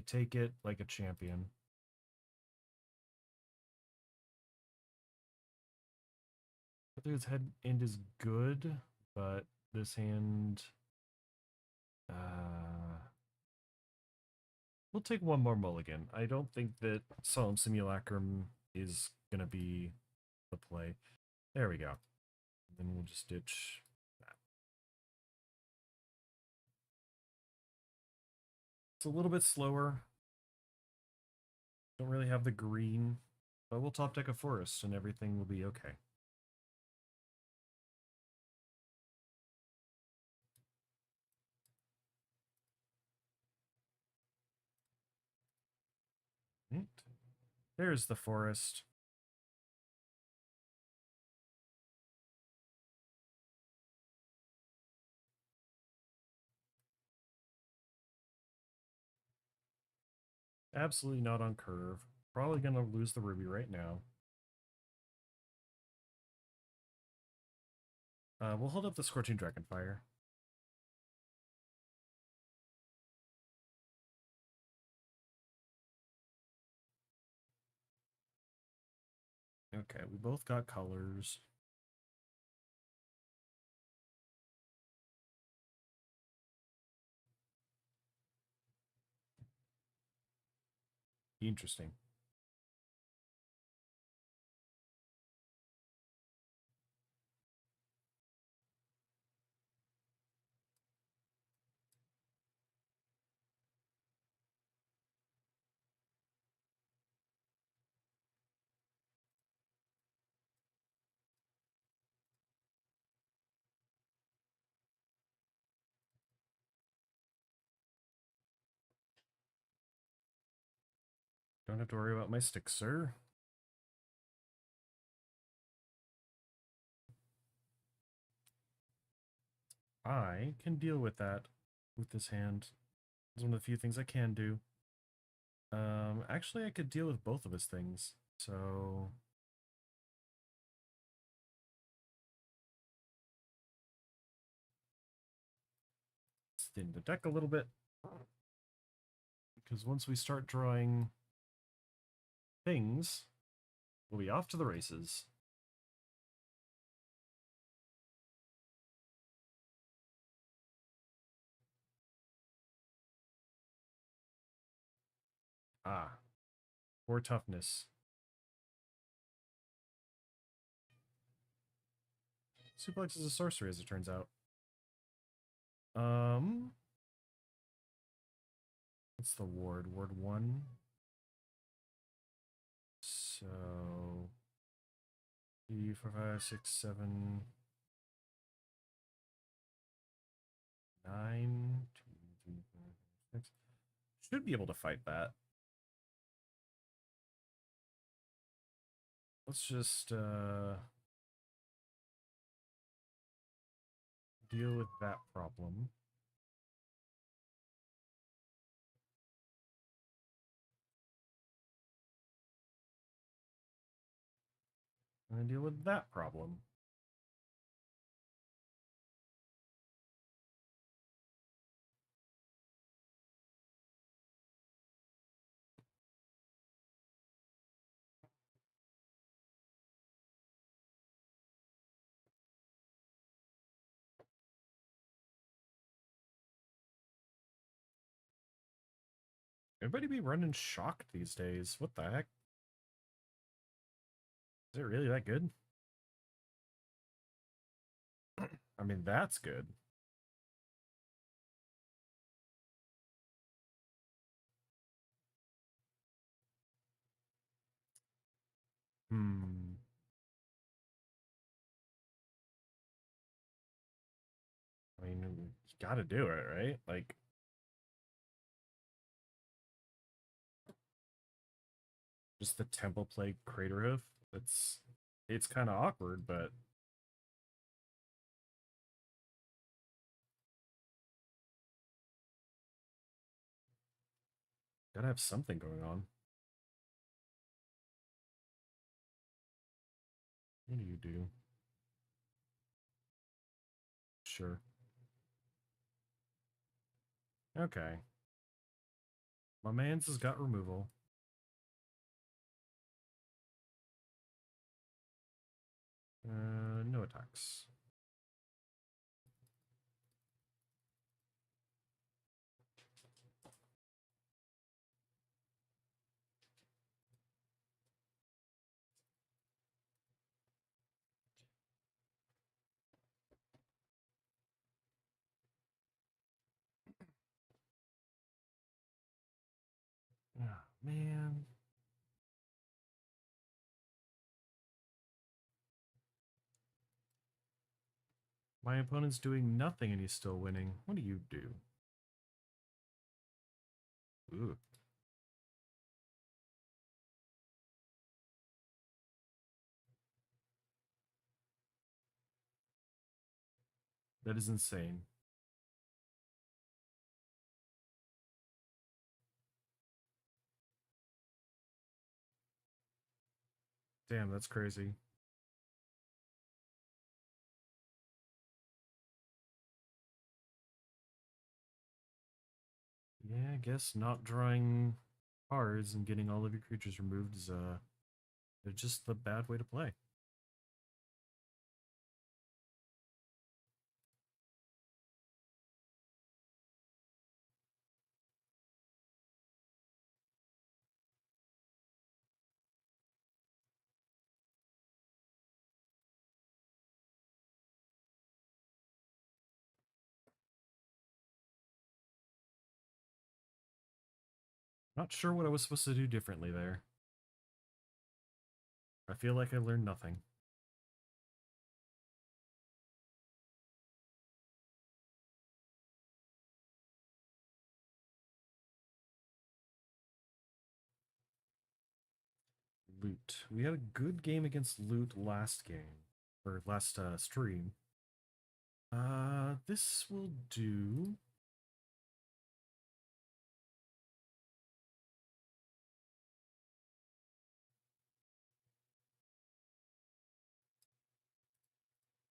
take it like a champion. His head end is good, but this hand, we'll take one more mulligan. I don't think that Solemn Simulacrum is gonna be the play. There we go. Then we'll just ditch that. It's a little bit slower. Don't really have the green, but we'll top deck a forest and everything will be okay. Right. There's the forest. Absolutely not on curve. Probably gonna lose the ruby right now. We'll hold up the Scorching Dragonfire. Okay, we both got colors. Interesting. Don't have to worry about my stick, sir. I can deal with that with this hand. It's one of the few things I can do. Actually, I could deal with both of his things. So let's thin the deck a little bit. Because once we start drawing things, we'll be off to the races. Ah, 4 toughness. Suplex is a sorcery, as it turns out. What's the ward? Ward 1. So 3, 4, 5, 6, 7, 9, 2, 3, 4, 6. Should be able to fight that. Let's just deal with that problem. And then deal with that problem. Everybody be running shocked these days. What the heck? Is it really that good? I mean, that's good. Hmm. I mean, you gotta do it, right? Like, just the Temple Plague Crater Hoof. It's kind of awkward, but gotta have something going on. What do you do? Sure. Okay. My man's has got removal. No attacks. Ah, man. My opponent's doing nothing and he's still winning. What do you do? Ooh. That is insane. Damn, that's crazy. Yeah, I guess not drawing cards and getting all of your creatures removed is they're just the bad way to play. Not sure what I was supposed to do differently there. I feel like I learned nothing. Loot. We had a good game against loot last game, or last stream. This will do.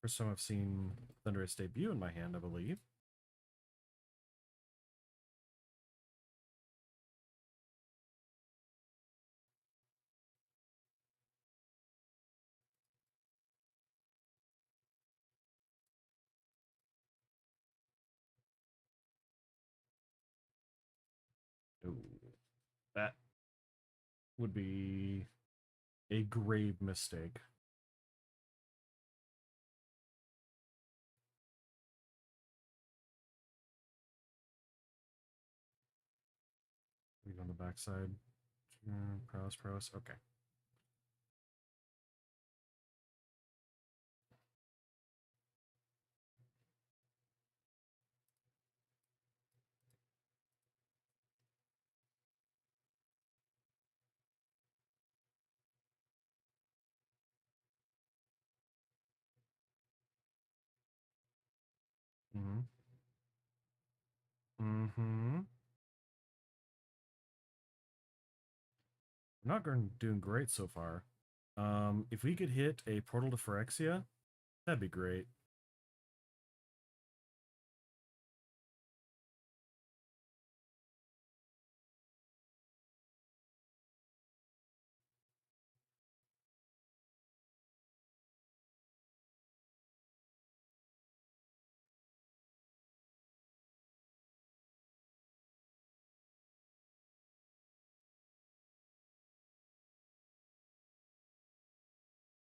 First time I've seen Thunderous debut in my hand, I believe. Oh, that would be a grave mistake. Leave on the backside. Prowess, prowess. Okay. Mm-hmm. Mm-hmm. We're not doing great so far. If we could hit a Portal to Phyrexia, that'd be great.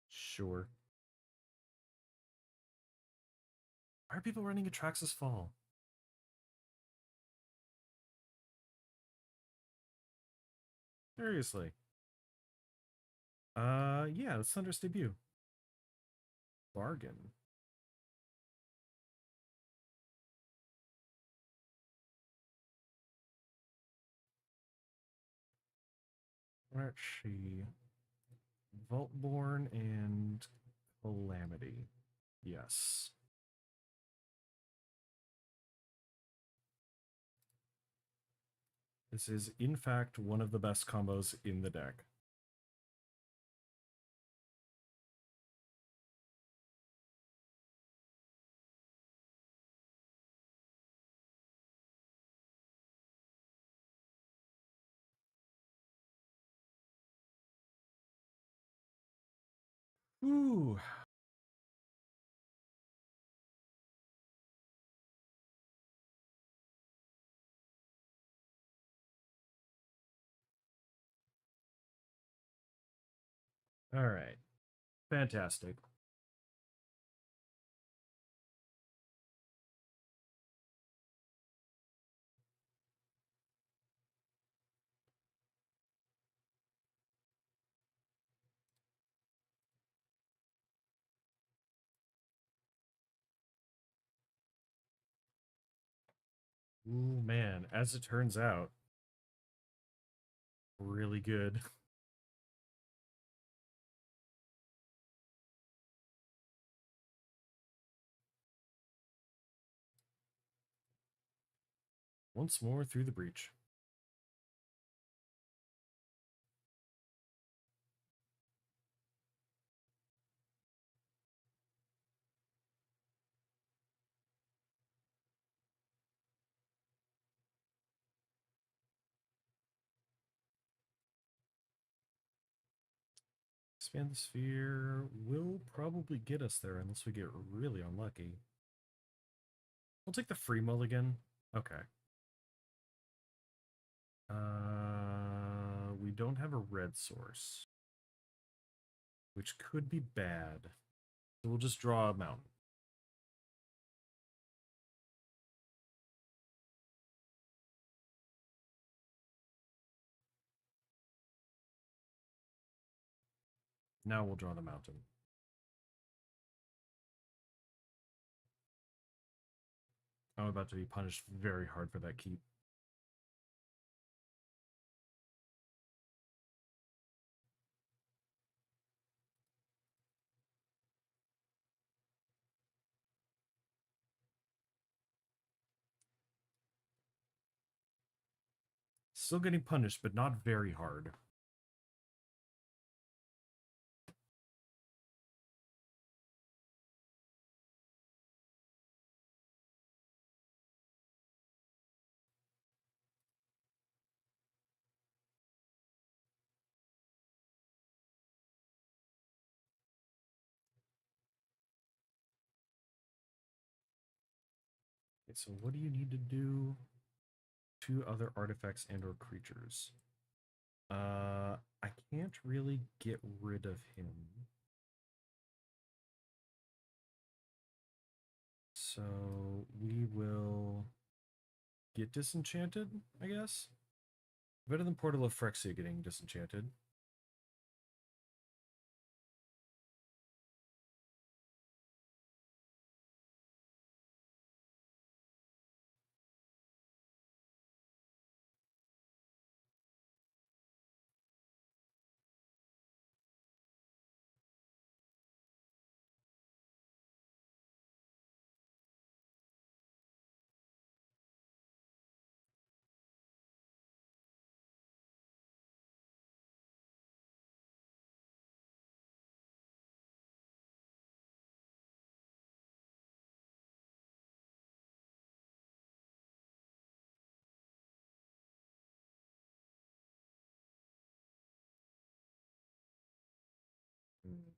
Sure. Why are people running Atraxas Fall? Seriously. Yeah, it's Thunder's debut. Bargain. Where's she? Vaultborn and Calamity. Yes. This is, in fact, one of the best combos in the deck. Ooh. All right. Fantastic. Ooh, man. As it turns out, really good. Once more through the breach. Expand the sphere will probably get us there unless we get really unlucky. We'll take the free mulligan. Okay. We don't have a red source, which could be bad. So we'll just draw a mountain. Now we'll draw the mountain. I'm about to be punished very hard for that keep. Still getting punished, but not very hard. Okay, so what do you need to do? Two other artifacts and or creatures. I can't really get rid of him. So we will get disenchanted, I guess. Better than Portal of Phyrexia getting disenchanted. Hmm.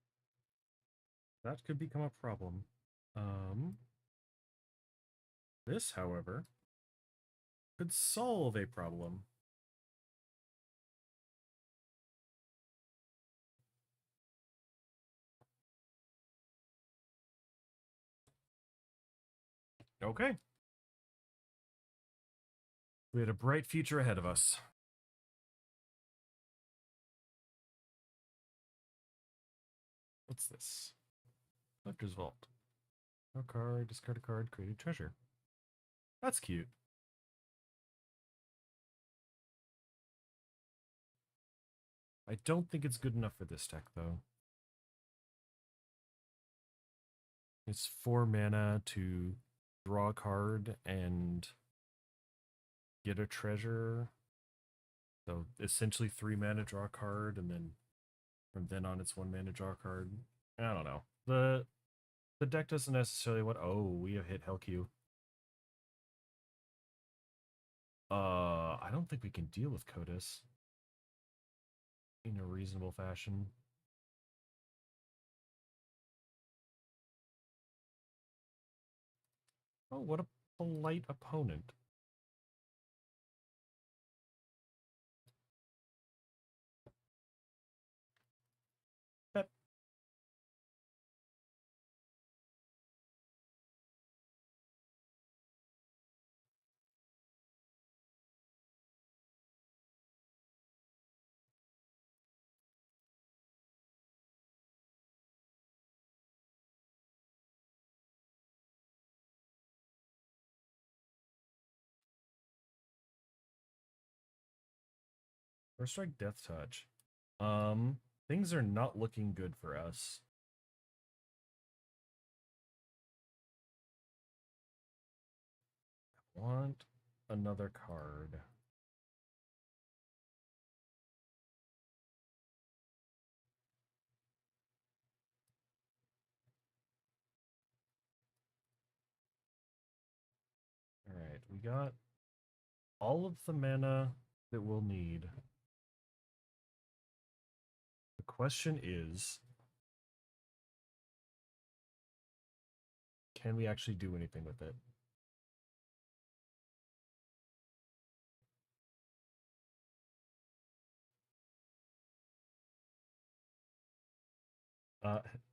That could become a problem. This, however, could solve a problem. Okay. We had a bright future ahead of us. What's this? Collector's Vault. No card, discard a card, create a treasure. That's cute. I don't think it's good enough for this deck, though. It's 4 mana to draw a card and get a treasure. So essentially 3 mana, draw a card, and then from then on it's 1 mana, draw a card. I don't know. The deck doesn't necessarily want. Oh, we have hit Hellq. I don't think we can deal with Courteous in a reasonable fashion. Oh, what a polite opponent. Pep. First strike, Death Touch. Things are not looking good for us. I want another card. All right, we got all of the mana that we'll need. The question is, can we actually do anything with it?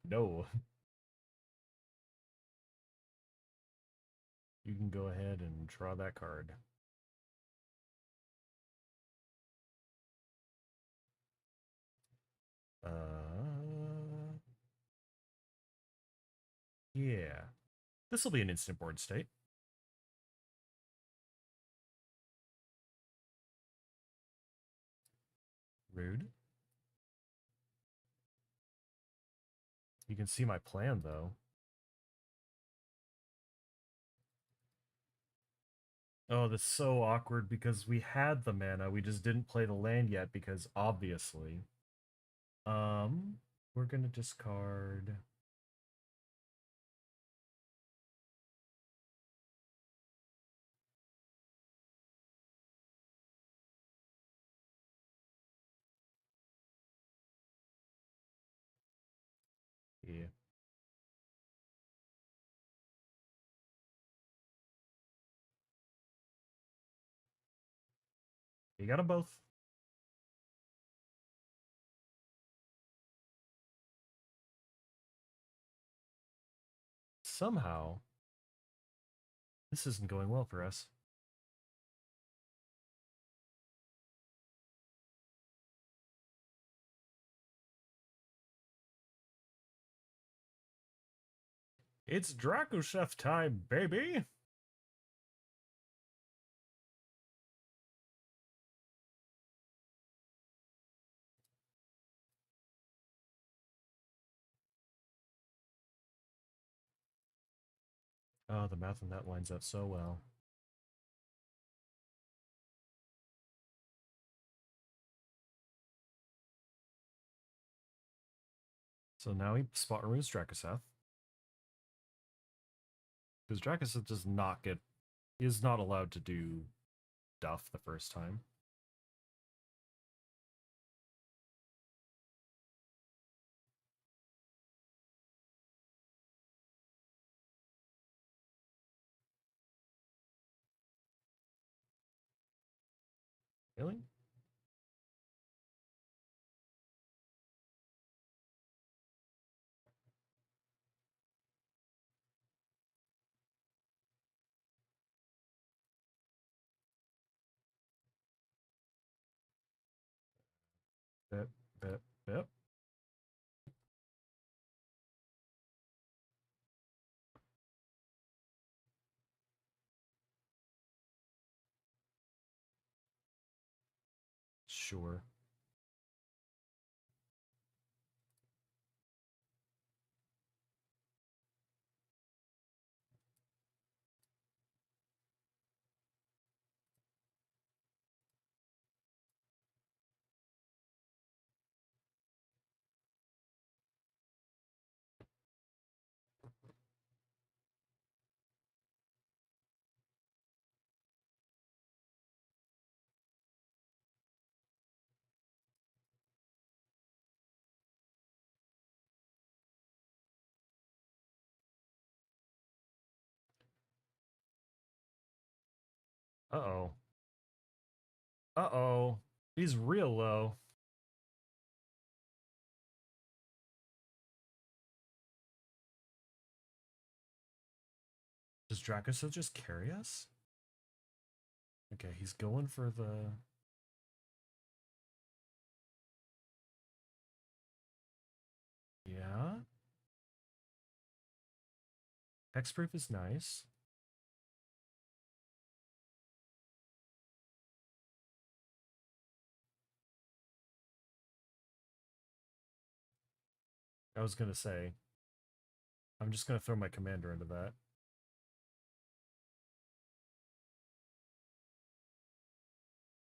No. You can go ahead and draw that card. Yeah. This will be an instant board state. Rude. You can see my plan, though. Oh, that's so awkward because we had the mana, we just didn't play the land yet because obviously. Um, we're gonna discard. Yeah, you got them both. Somehow, this isn't going well for us. It's Draco Chef time, baby! Oh, the math on that lines up so well. So now he spot removes Drakoseth. Because Drakoseth does not get is not allowed to do stuff the first time. Really? Bip, bip, bip. Sure. Uh-oh. Uh-oh. He's real low. Does Drakoseth just carry us? Okay, he's going for the... Yeah? Hexproof is nice. I was gonna say, I'm just gonna throw my commander into that.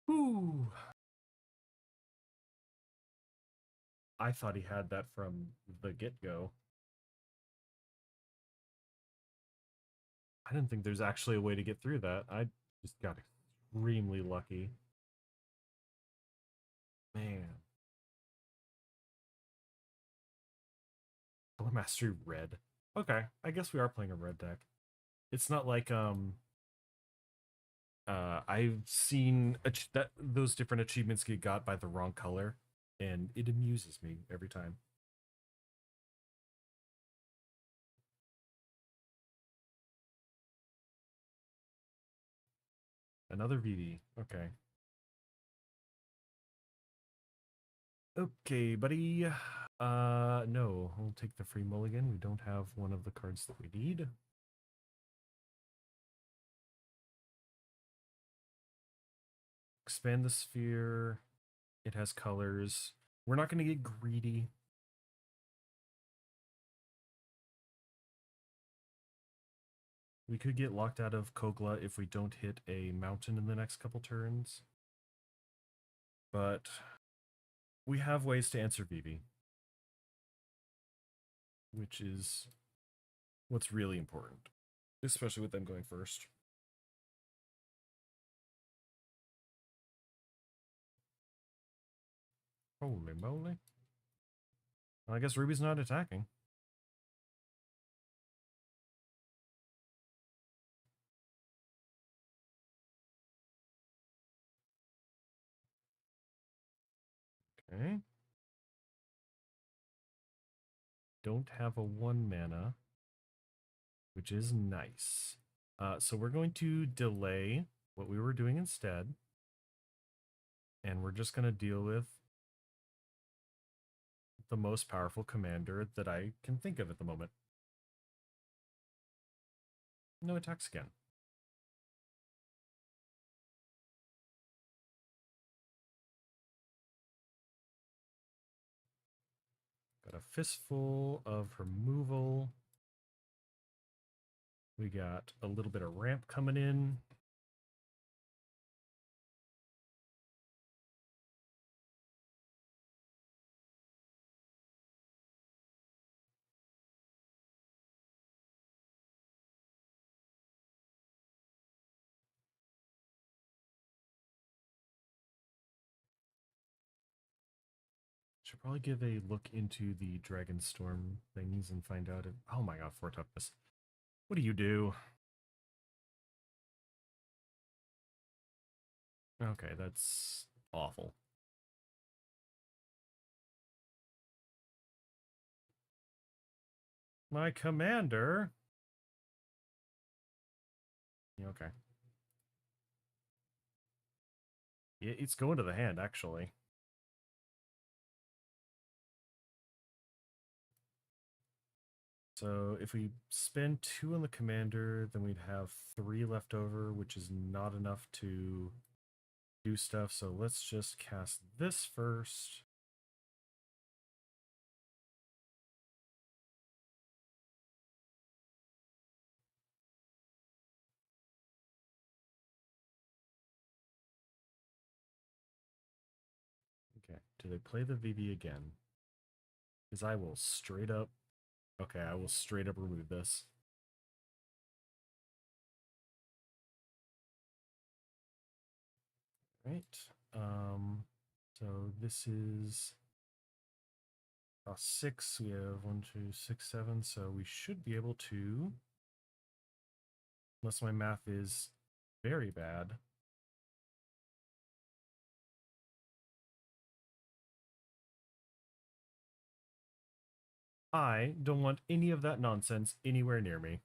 Ooh. I thought he had that from the get-go. I didn't think there's actually a way to get through that. I just got extremely lucky. Man. Color Mastery red. Okay, I guess we are playing a red deck. It's not like I've seen that those different achievements get got by the wrong color, and it amuses me every time. Another VV. Okay. Okay, buddy. No, we'll take the free mulligan. We don't have one of the cards that we need. Expand the sphere. It has colors. We're not going to get greedy. We could get locked out of Kogla if we don't hit a mountain in the next couple turns. But we have ways to answer Vivi, which is what's really important, especially with them going first. Holy moly. Well, I guess Ruby's not attacking. Okay. Don't have a 1 mana, which is nice. So we're going to delay what we were doing instead. And we're just going to deal with the most powerful commander that I can think of at the moment. No attacks again. Got a fistful of removal. We got a little bit of ramp coming in. Should probably give a look into the Dragonstorm things and find out if... Oh my god, 4 toughness. What do you do? Okay, that's awful. My commander? Okay. It's going to the hand, actually. So if we spend 2 on the commander, then we'd have 3 left over, which is not enough to do stuff. So let's just cast this first. Okay, do they play the VV again? Because I will straight up... Okay, I will straight up remove this. Right. So this is a 6. We have 1, 2, 6, 7. So we should be able to, unless my math is very bad. I don't want any of that nonsense anywhere near me.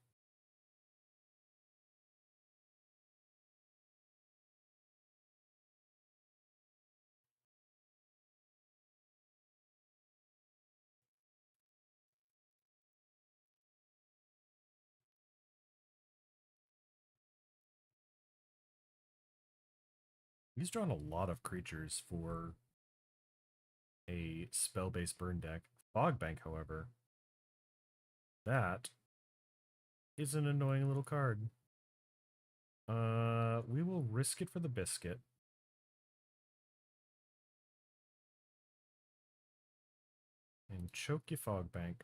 He's drawn a lot of creatures for a spell-based burn deck. Fogbank, however, that is an annoying little card. We will risk it for the biscuit. And choke your Fogbank.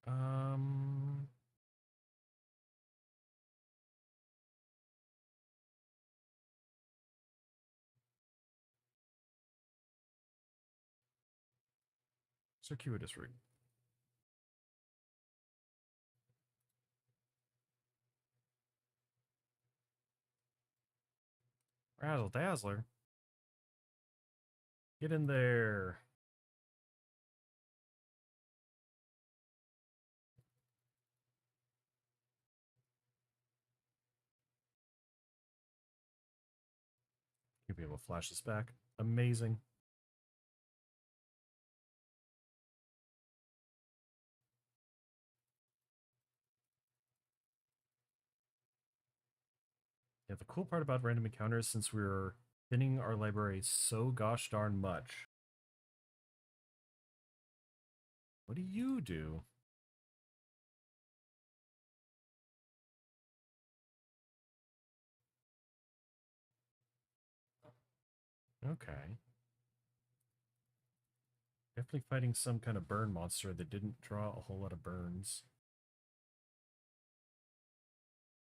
Um... Circuitous Route. Razzle Dazzler. Get in there. You'll be able to flash this back. Amazing. Yeah, the cool part about random encounters, since we're thinning our library so gosh darn much, What do you do? Okay. Definitely fighting some kind of burn monster that didn't draw a whole lot of burns.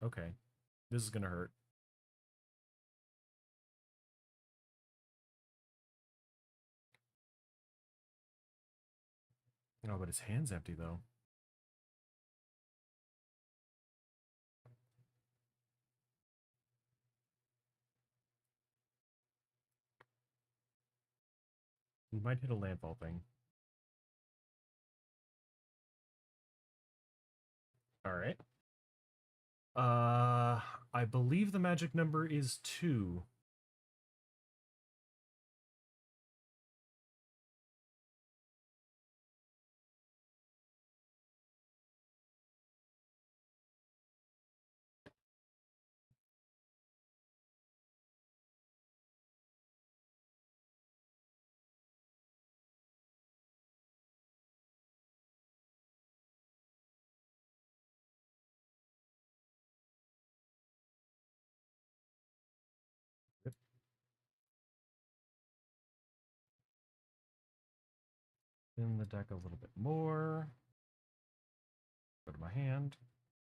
Okay. This is gonna hurt. Oh, but his hand's empty though. We might hit a landfall thing. Alright. I believe the magic number is 2. In the deck a little bit more. Go to my hand.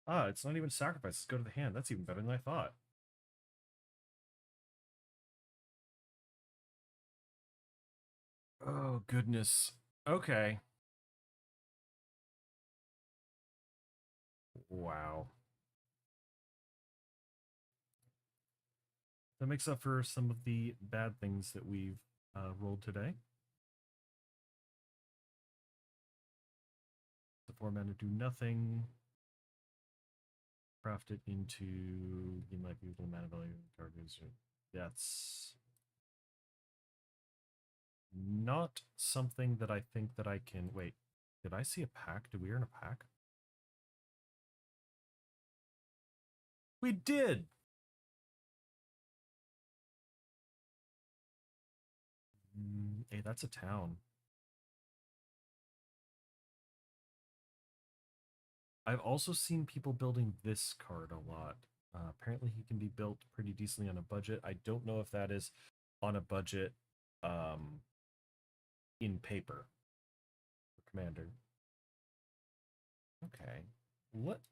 Ah, it's not even sacrifice. Go to the hand. That's even better than I thought. Oh, goodness. Okay. Wow. That makes up for some of the bad things that we've rolled today. The 4 mana do nothing. Craft it into game life equal mana value targets. That's not something that I think that I can. Wait, did I see a pack? Did we earn a pack? We did! Hey, that's a town. I've also seen people building this card a lot. Apparently, he can be built pretty decently on a budget. I don't know if that is on a budget in paper for Commander. Okay.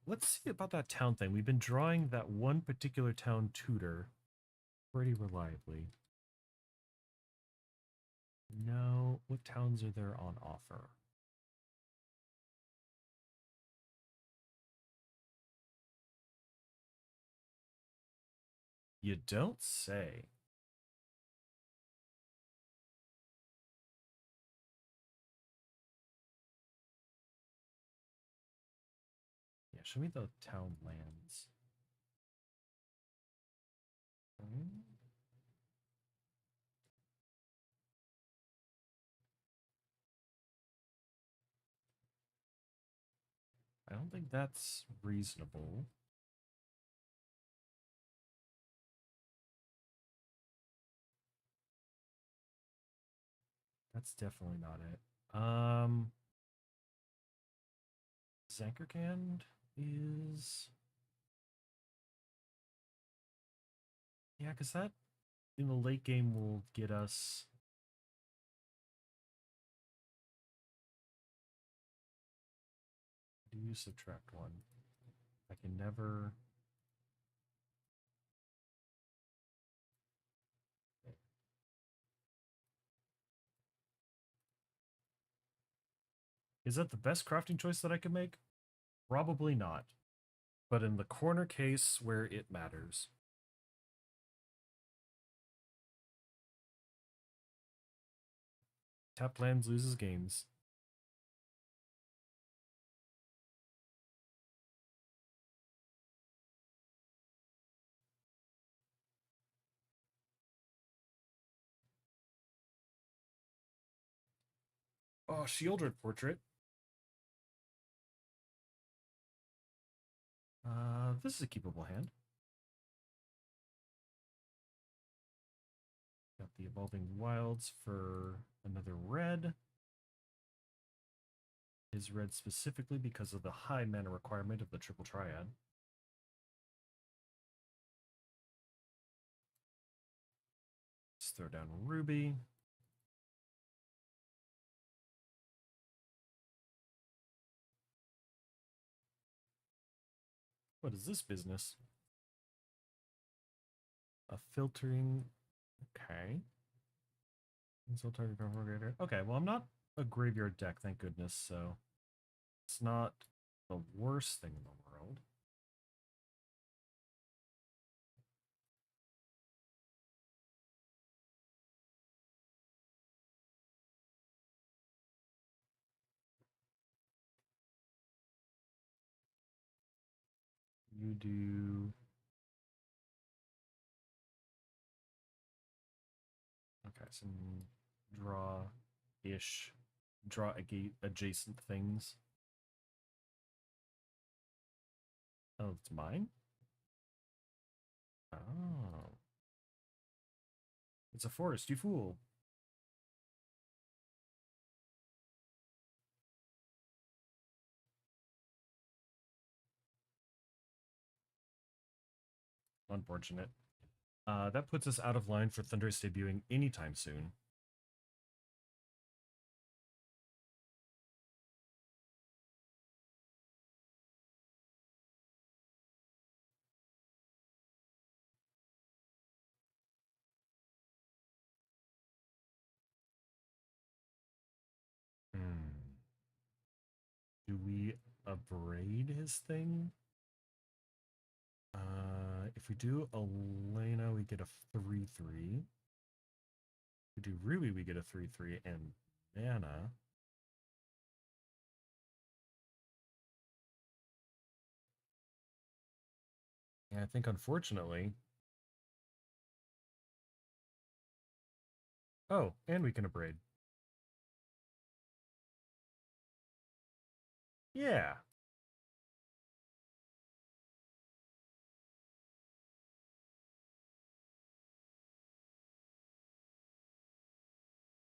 Let's see about that town thing. We've been drawing that one particular town tutor pretty reliably. No, what towns are there on offer? You don't say. Yeah, show me the town lands. I don't think that's reasonable. That's definitely not it. Zankerkand is... Yeah, because that in the late game will get us... Do you subtract 1? I can never... Is that the best crafting choice that I could make? Probably not. But in the corner case where it matters. Tapped lands loses games. Oh, Shieldred Portrait. This is a keepable hand. Got the Evolving Wilds for another red. is red specifically because of the high mana requirement of the triple triad. Let's throw down Ruby. What is this business? A filtering. Okay. Insult target graveyard. Okay, well, I'm not a graveyard deck, thank goodness, so it's not the worst thing in the world. You do. Okay, some draw-ish, draw adjacent things. Oh, it's mine? Oh. It's a forest, you fool. Unfortunate. That puts us out of line for Thunderous debuting anytime soon. Hmm. Do we abrade his thing? If we do Elena, we get a 3/3. If we do Ruby, we get a 3/3 and mana. And I think, unfortunately... Oh, and we can abrade. Yeah.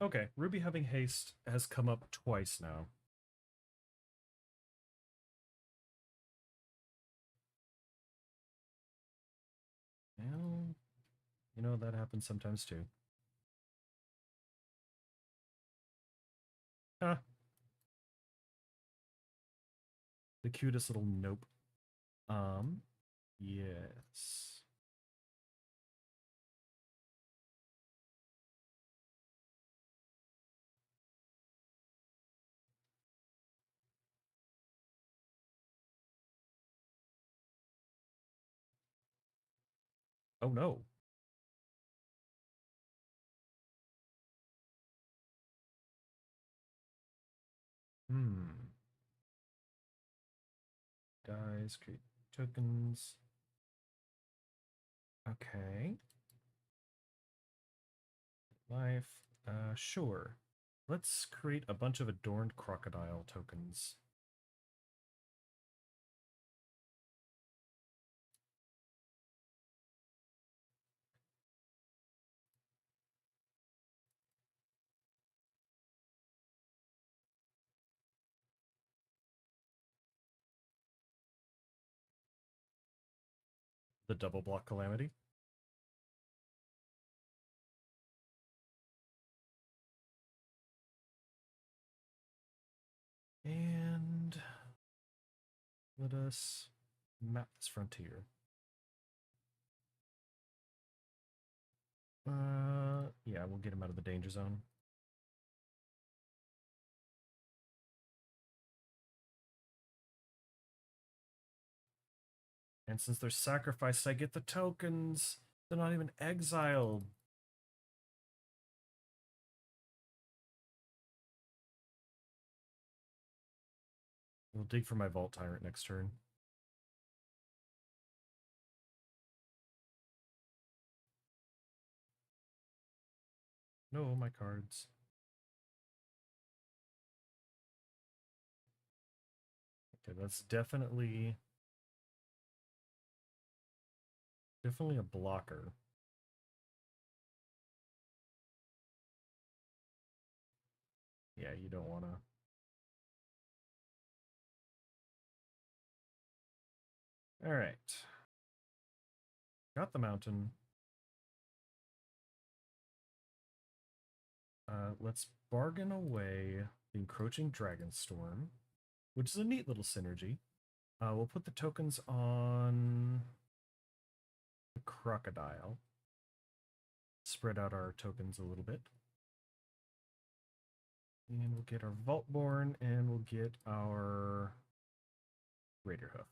Okay, Ruby having haste has come up twice now. Well, you know, that happens sometimes too. Huh. The cutest little nope. Yes. Oh no. Hmm. Dies, create tokens. Okay. Life. Sure. Let's create a bunch of adorned crocodile tokens. The double block calamity. And let us map this frontier. Yeah, we'll get him out of the danger zone. And since they're sacrificed, I get the tokens. They're not even exiled. We'll dig for my Vault Tyrant next turn. No, my cards. Okay, that's definitely a blocker. Yeah, you don't want to. All right. Got the mountain. Let's bargain away the encroaching dragon storm, which is a neat little synergy. We'll put the tokens on the crocodile. Spread out our tokens a little bit. And we'll get our Vaultborn, and we'll get our Raider Hoof.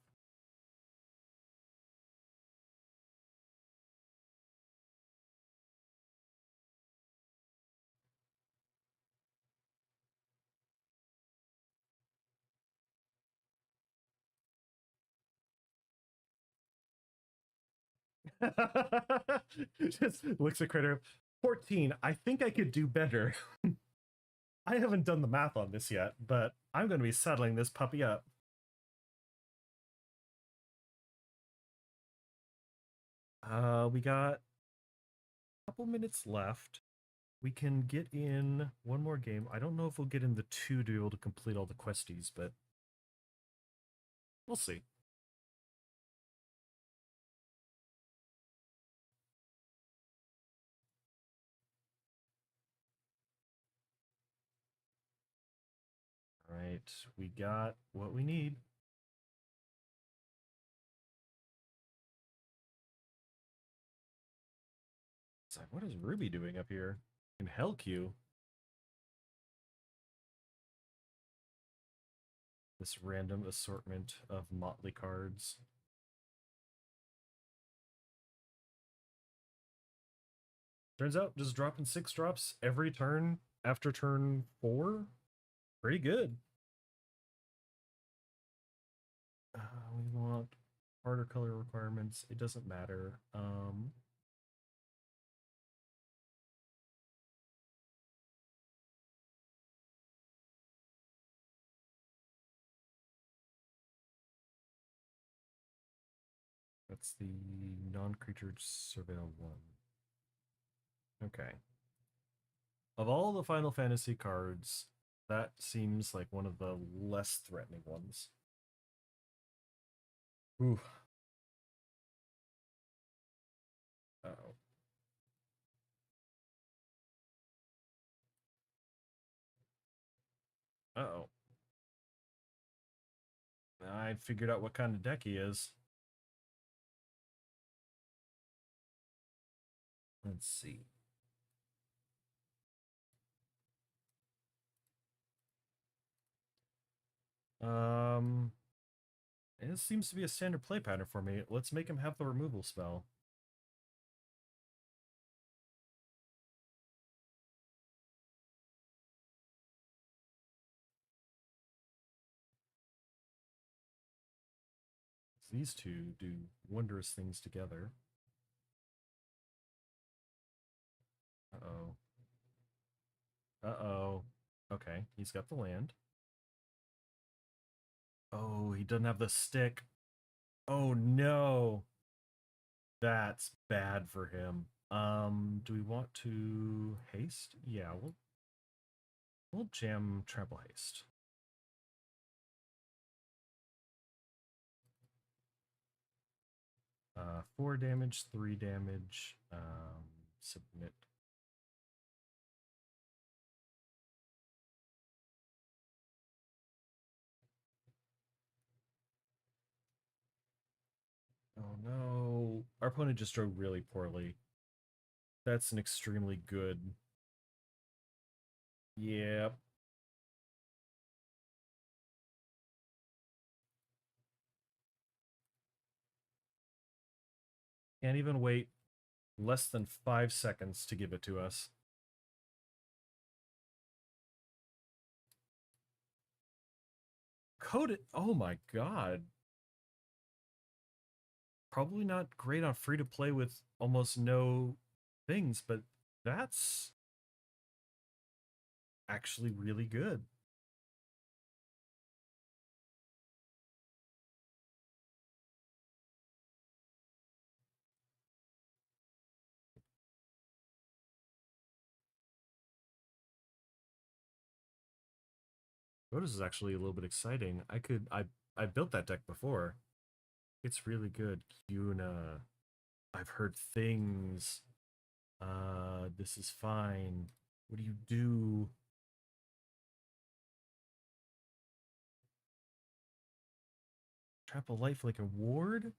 Just looks at Critter. 14. I think I could do better. I haven't done the math on this yet, but I'm going to be settling this puppy up. We got a couple minutes left. We can get in one more game. I don't know if we'll get in the 2 to be able to complete all the questies, but we'll see. All right, we got what we need. It's like, what is Ruby doing up here? In Hell Q? This random assortment of motley cards. Turns out just dropping 6 drops every turn after turn 4? Pretty good. We want harder color requirements. It doesn't matter. That's the non-creature surveil 1. Okay. Of all the Final Fantasy cards, that seems like one of the less threatening ones. Ooh. Uh-oh. Uh-oh. I figured out what kind of deck he is. Let's see. It seems to be a standard play pattern for me. Let's make him have the removal spell. These two do wondrous things together. Uh-oh. Uh-oh. Okay, he's got the land. Oh, he doesn't have the stick. Oh no. That's bad for him. Do we want to haste? Yeah, we'll jam trample haste. Uh, 4 damage, 3 damage. Submit. Oh no. Our opponent just drew really poorly. That's an extremely good. Yep. Can't even wait less than 5 seconds to give it to us. Code it. Oh my god. Probably not great on free to play with almost no things, but that's actually really good. Lotus is actually a little bit exciting. I built that deck before. It's really good. Yuna. I've heard things. This is fine. What do you do? Trap a lifelink ward?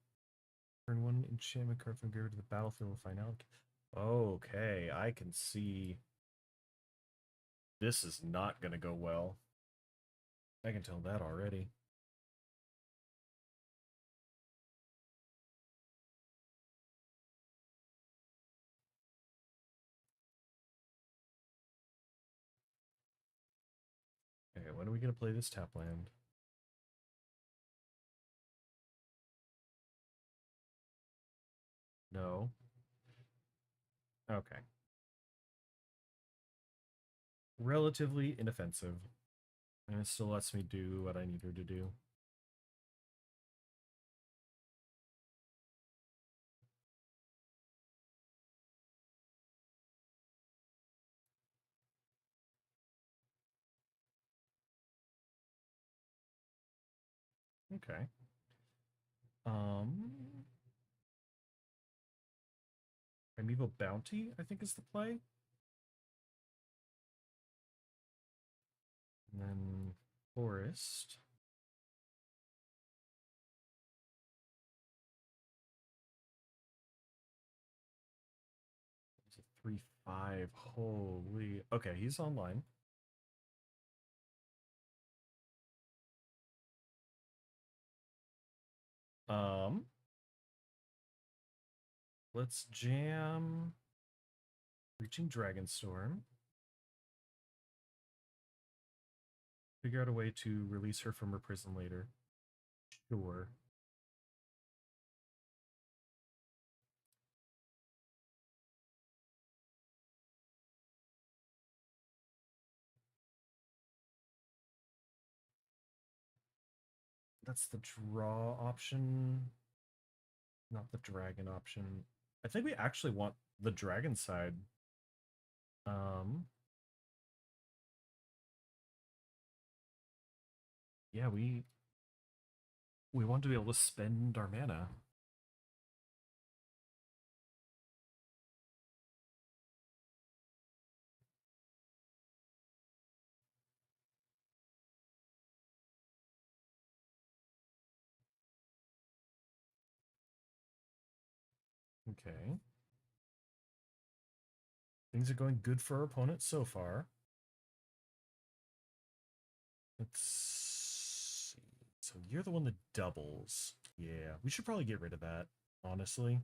Turn one enchantment card from graveyard to the battlefield and find out. Okay, I can see this is not gonna go well. I can tell that already. Okay, when are we gonna play this tap land? No. Okay. Relatively inoffensive. And it still lets me do what I need her to do. Okay. Primeval Bounty, I think is the play. And then Forest. It's a 3/5. Holy. Okay, he's online. Um, let's jam Reaching Dragonstorm. Figure out a way to release her from her prison later. Sure. That's the draw option, not the dragon option. I think we actually want the dragon side. Um, yeah, we want to be able to spend our mana. Okay. Things are going good for our opponent so far. Let's see. So you're the one that doubles. Yeah, we should probably get rid of that, honestly.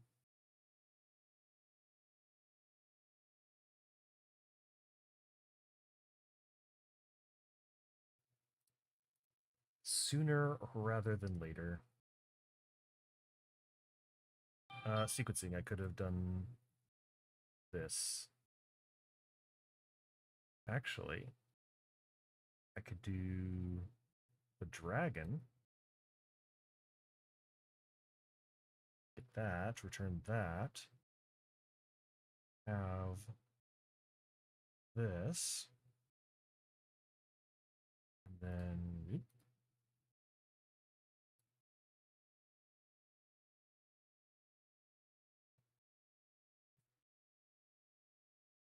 Sooner rather than later. Sequencing, I could have done this. Actually, I could do the dragon. Get that, return that. Have this. And then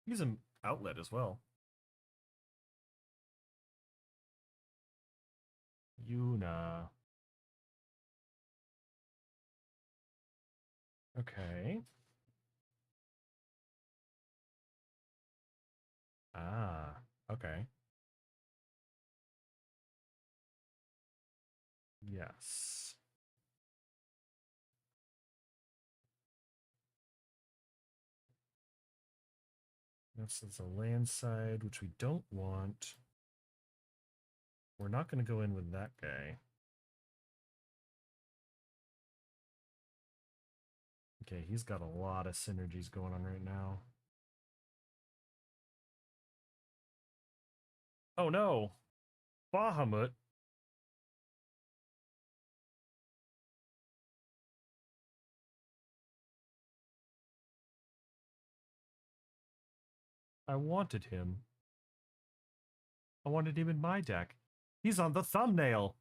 use an outlet as well. Yuna. Okay. Ah, okay. Yes. This is a land side, which we don't want. We're not going to go in with that guy. Okay, he's got a lot of synergies going on right now. Oh no! Bahamut! I wanted him. I wanted him in my deck. He's on the thumbnail!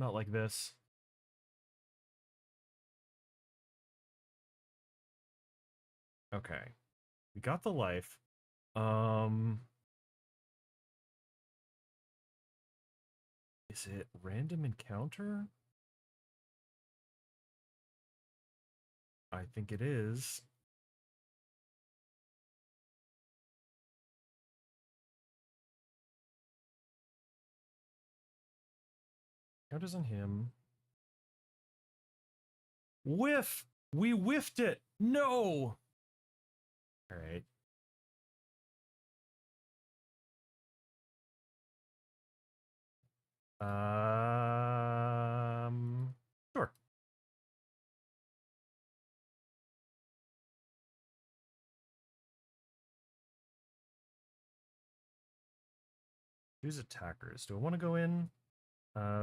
Not like this. Okay. We got the life. Is it random encounter? I think it is. Counters on him. Whiff! We whiffed it! No! Alright. Sure. Choose attackers. Do I want to go in?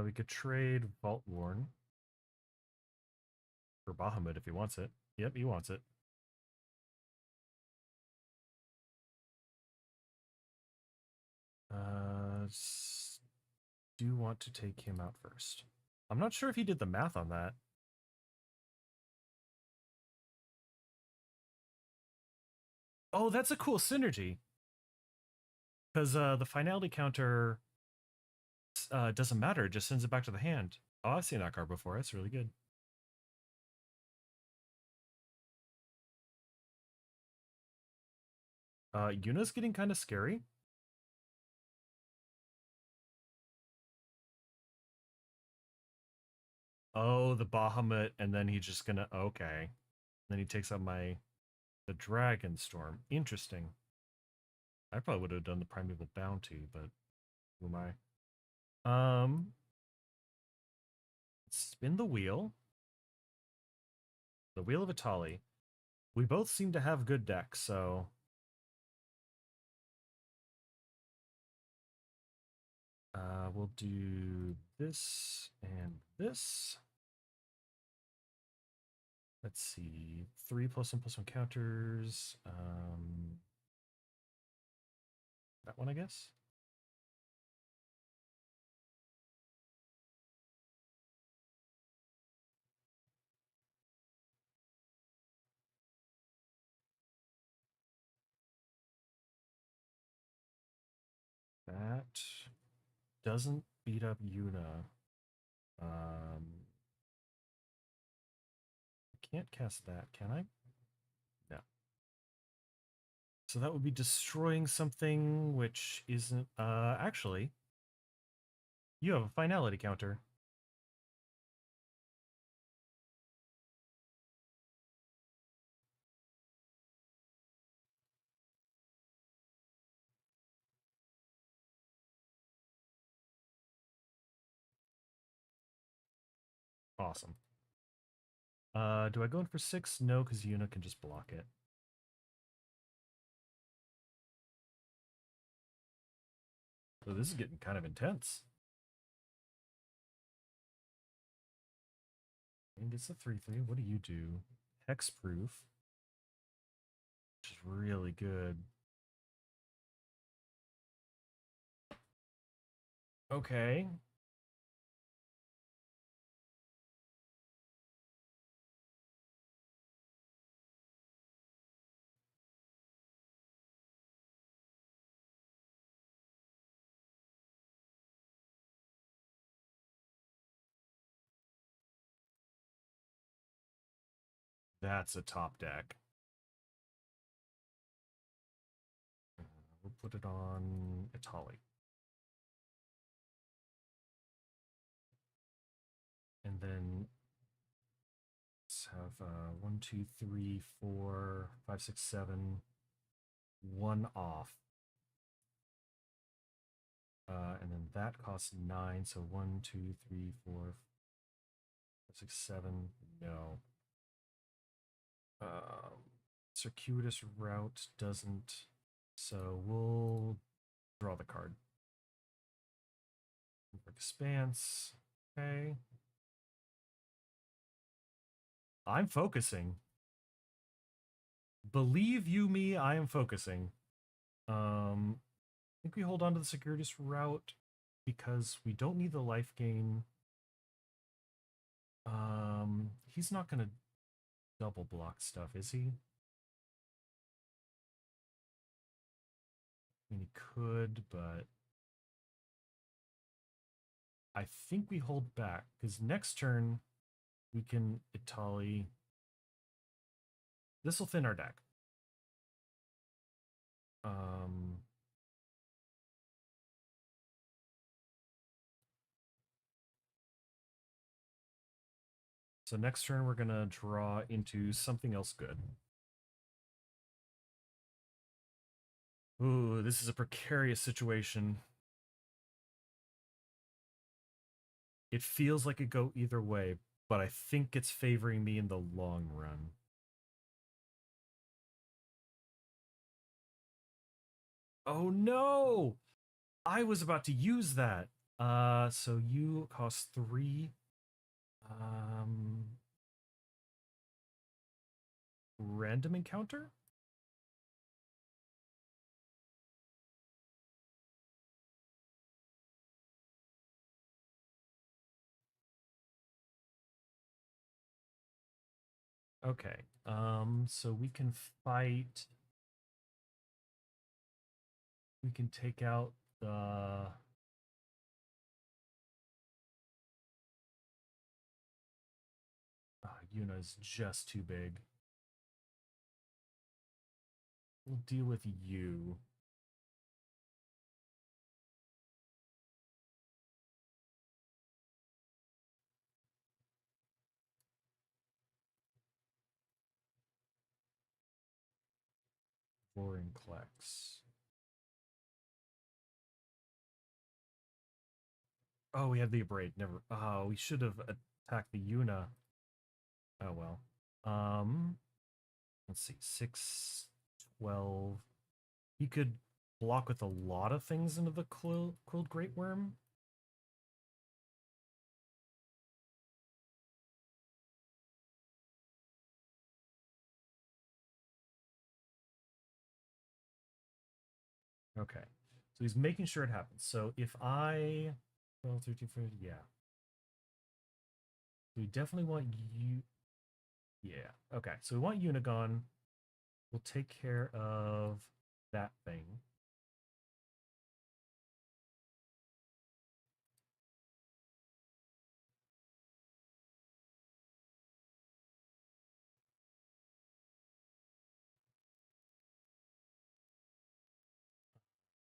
We could trade Vault Worn for Bahamut if he wants it. Yep, he wants it. Do want to take him out first. I'm not sure if he did the math on that. Oh, that's a cool synergy. Because the finality counter doesn't matter. It just sends it back to the hand. Oh, I've seen that card before. That's really good. Yuna's getting kind of scary. Oh, the Bahamut, and then he's just gonna okay. Then he takes out the Dragon Storm. Interesting. I probably would have done the Primeval Bounty, but who am I? Spin the wheel. The Wheel of Atali. We both seem to have good decks, so we'll do this and this. Let's see. 3+1/+1 counters. That one, I guess. That doesn't beat up Yuna. I can't cast that, can I? No. So that would be destroying something which isn't actually you have a finality counter. Awesome. Do I go in for 6? No, because Yuna can just block it. So this is getting kind of intense. And gets a 3/3. What do you do? Hexproof. Which is really good. Okay. That's a top deck. We'll put it on Itali. And then let's have 1, 2, 3, 4, 5, 6, 7, 1 off. And then that costs 9. So 1, 2, 3, 4, 5, 6, 7. No. Circuitous route doesn't. So we'll draw the card. Expanse. Okay. I'm focusing. Believe you me, I am focusing. I think we hold on to the circuitous route because we don't need the life gain. He's not gonna double block stuff, is he? I mean, he could, but I think we hold back because next turn we can Itali. This will thin our deck. Um, so next turn we're gonna draw into something else good. Ooh, this is a precarious situation. It feels like it go either way, but I think it's favoring me in the long run. Oh no! I was about to use that. So you cost 3. Um, Random encounter? Okay. So we can fight. We can take out the. Yuna's just too big. We'll deal with you. Vorinclex. Oh, we have the abrade. Never. Oh, we should have attacked the Yuna. Oh well. Let's see. 6, 12. He could block with a lot of things into the Quilled Great Worm. Okay. So he's making sure it happens. So if I 12, 13, 14, yeah. We definitely want you. Yeah. Okay. So we want Unigon. We'll take care of that thing.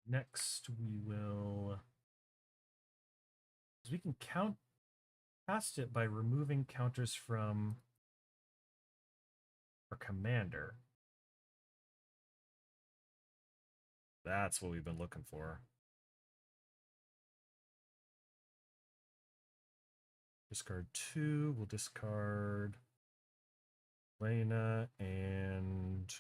Next, we will. We can count past it by removing counters from our commander. That's what we've been looking for. Discard 2. We'll discard Lena and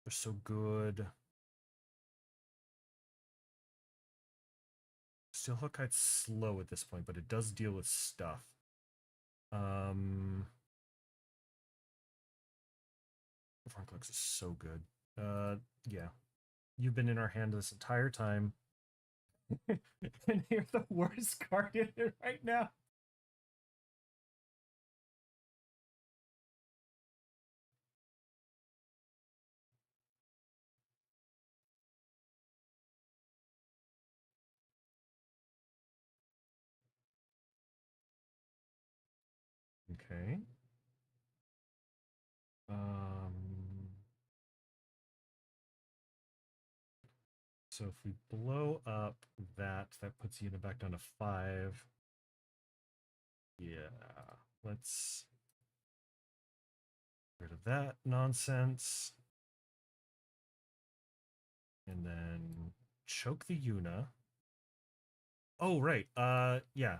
they're so good. Steel Hawkeye's slow at this point, but it does deal with stuff. Frontclicks is so good. Yeah. You've been in our hand this entire time. And you're the worst card in it right now. Okay. Um, so if we blow up that, that puts Una back down to 5. Yeah. Let's get rid of that nonsense. And then choke the Una. Oh, right. Yeah.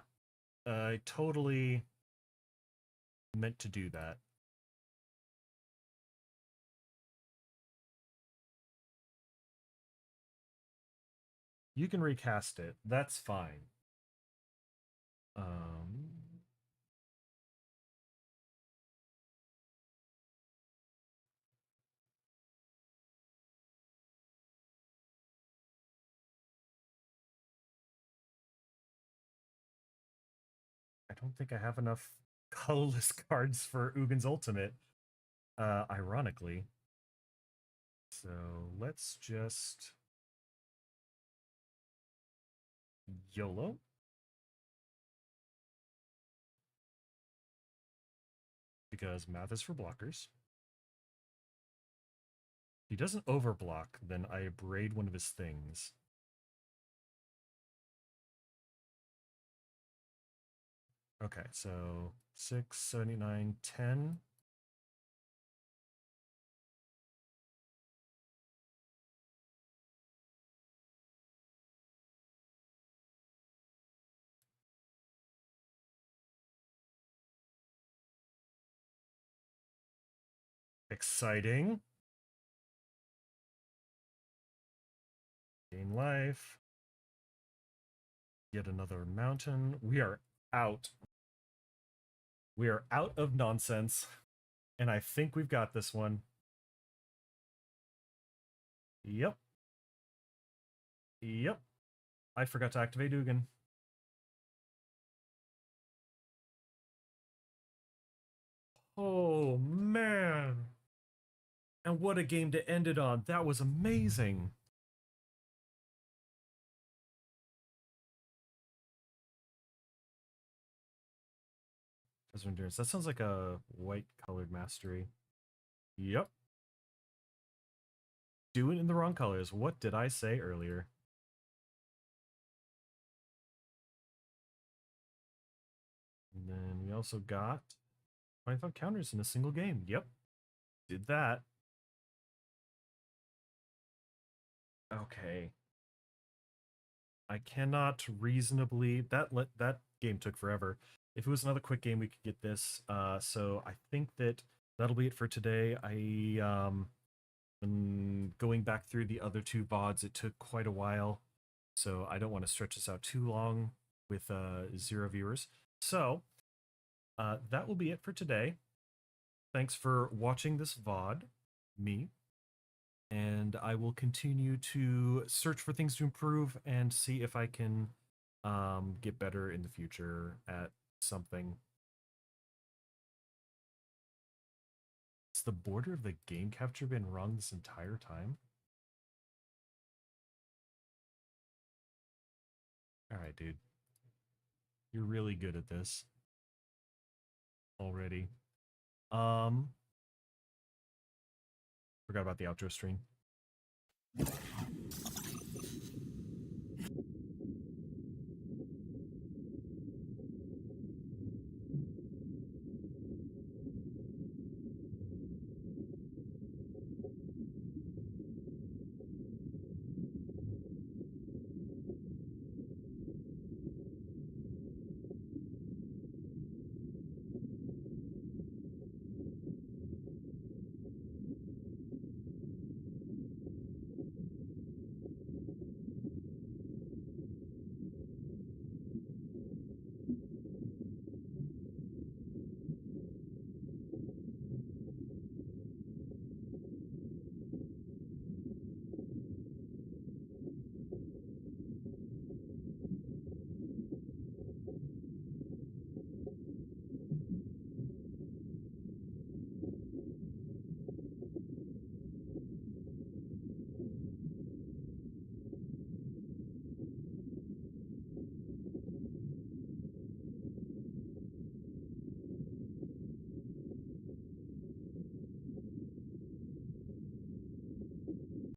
I totally meant to do that. You can recast it. That's fine. Um, don't think I have enough colorless cards for Ugin's ultimate, ironically. So let's just YOLO. Because math is for blockers. If he doesn't overblock, then I abrade one of his things. Okay, so 6, 79, 10. Exciting. Gain life. Yet another mountain. We are out. We are out of nonsense. And I think we've got this one. Yep. Yep. I forgot to activate Ugin. Oh, man. And what a game to end it on. That was amazing. Endurance. That sounds like a white colored mastery. Yep. Do it in the wrong colors. What did I say earlier? And then we also got 25 counters in a single game. Yep. Did that. Okay. I cannot reasonably that game took forever. If it was another quick game, we could get this. So I think that'll be it for today. Going back through the other two VODs, it took quite a while, so I don't want to stretch this out too long with 0 viewers. So that will be it for today. Thanks for watching this VOD, me, and I will continue to search for things to improve and see if I can get better in the future at something. Has the border of the game capture been wrong this entire time? All right, dude. You're really good at this already. Forgot about the outro stream.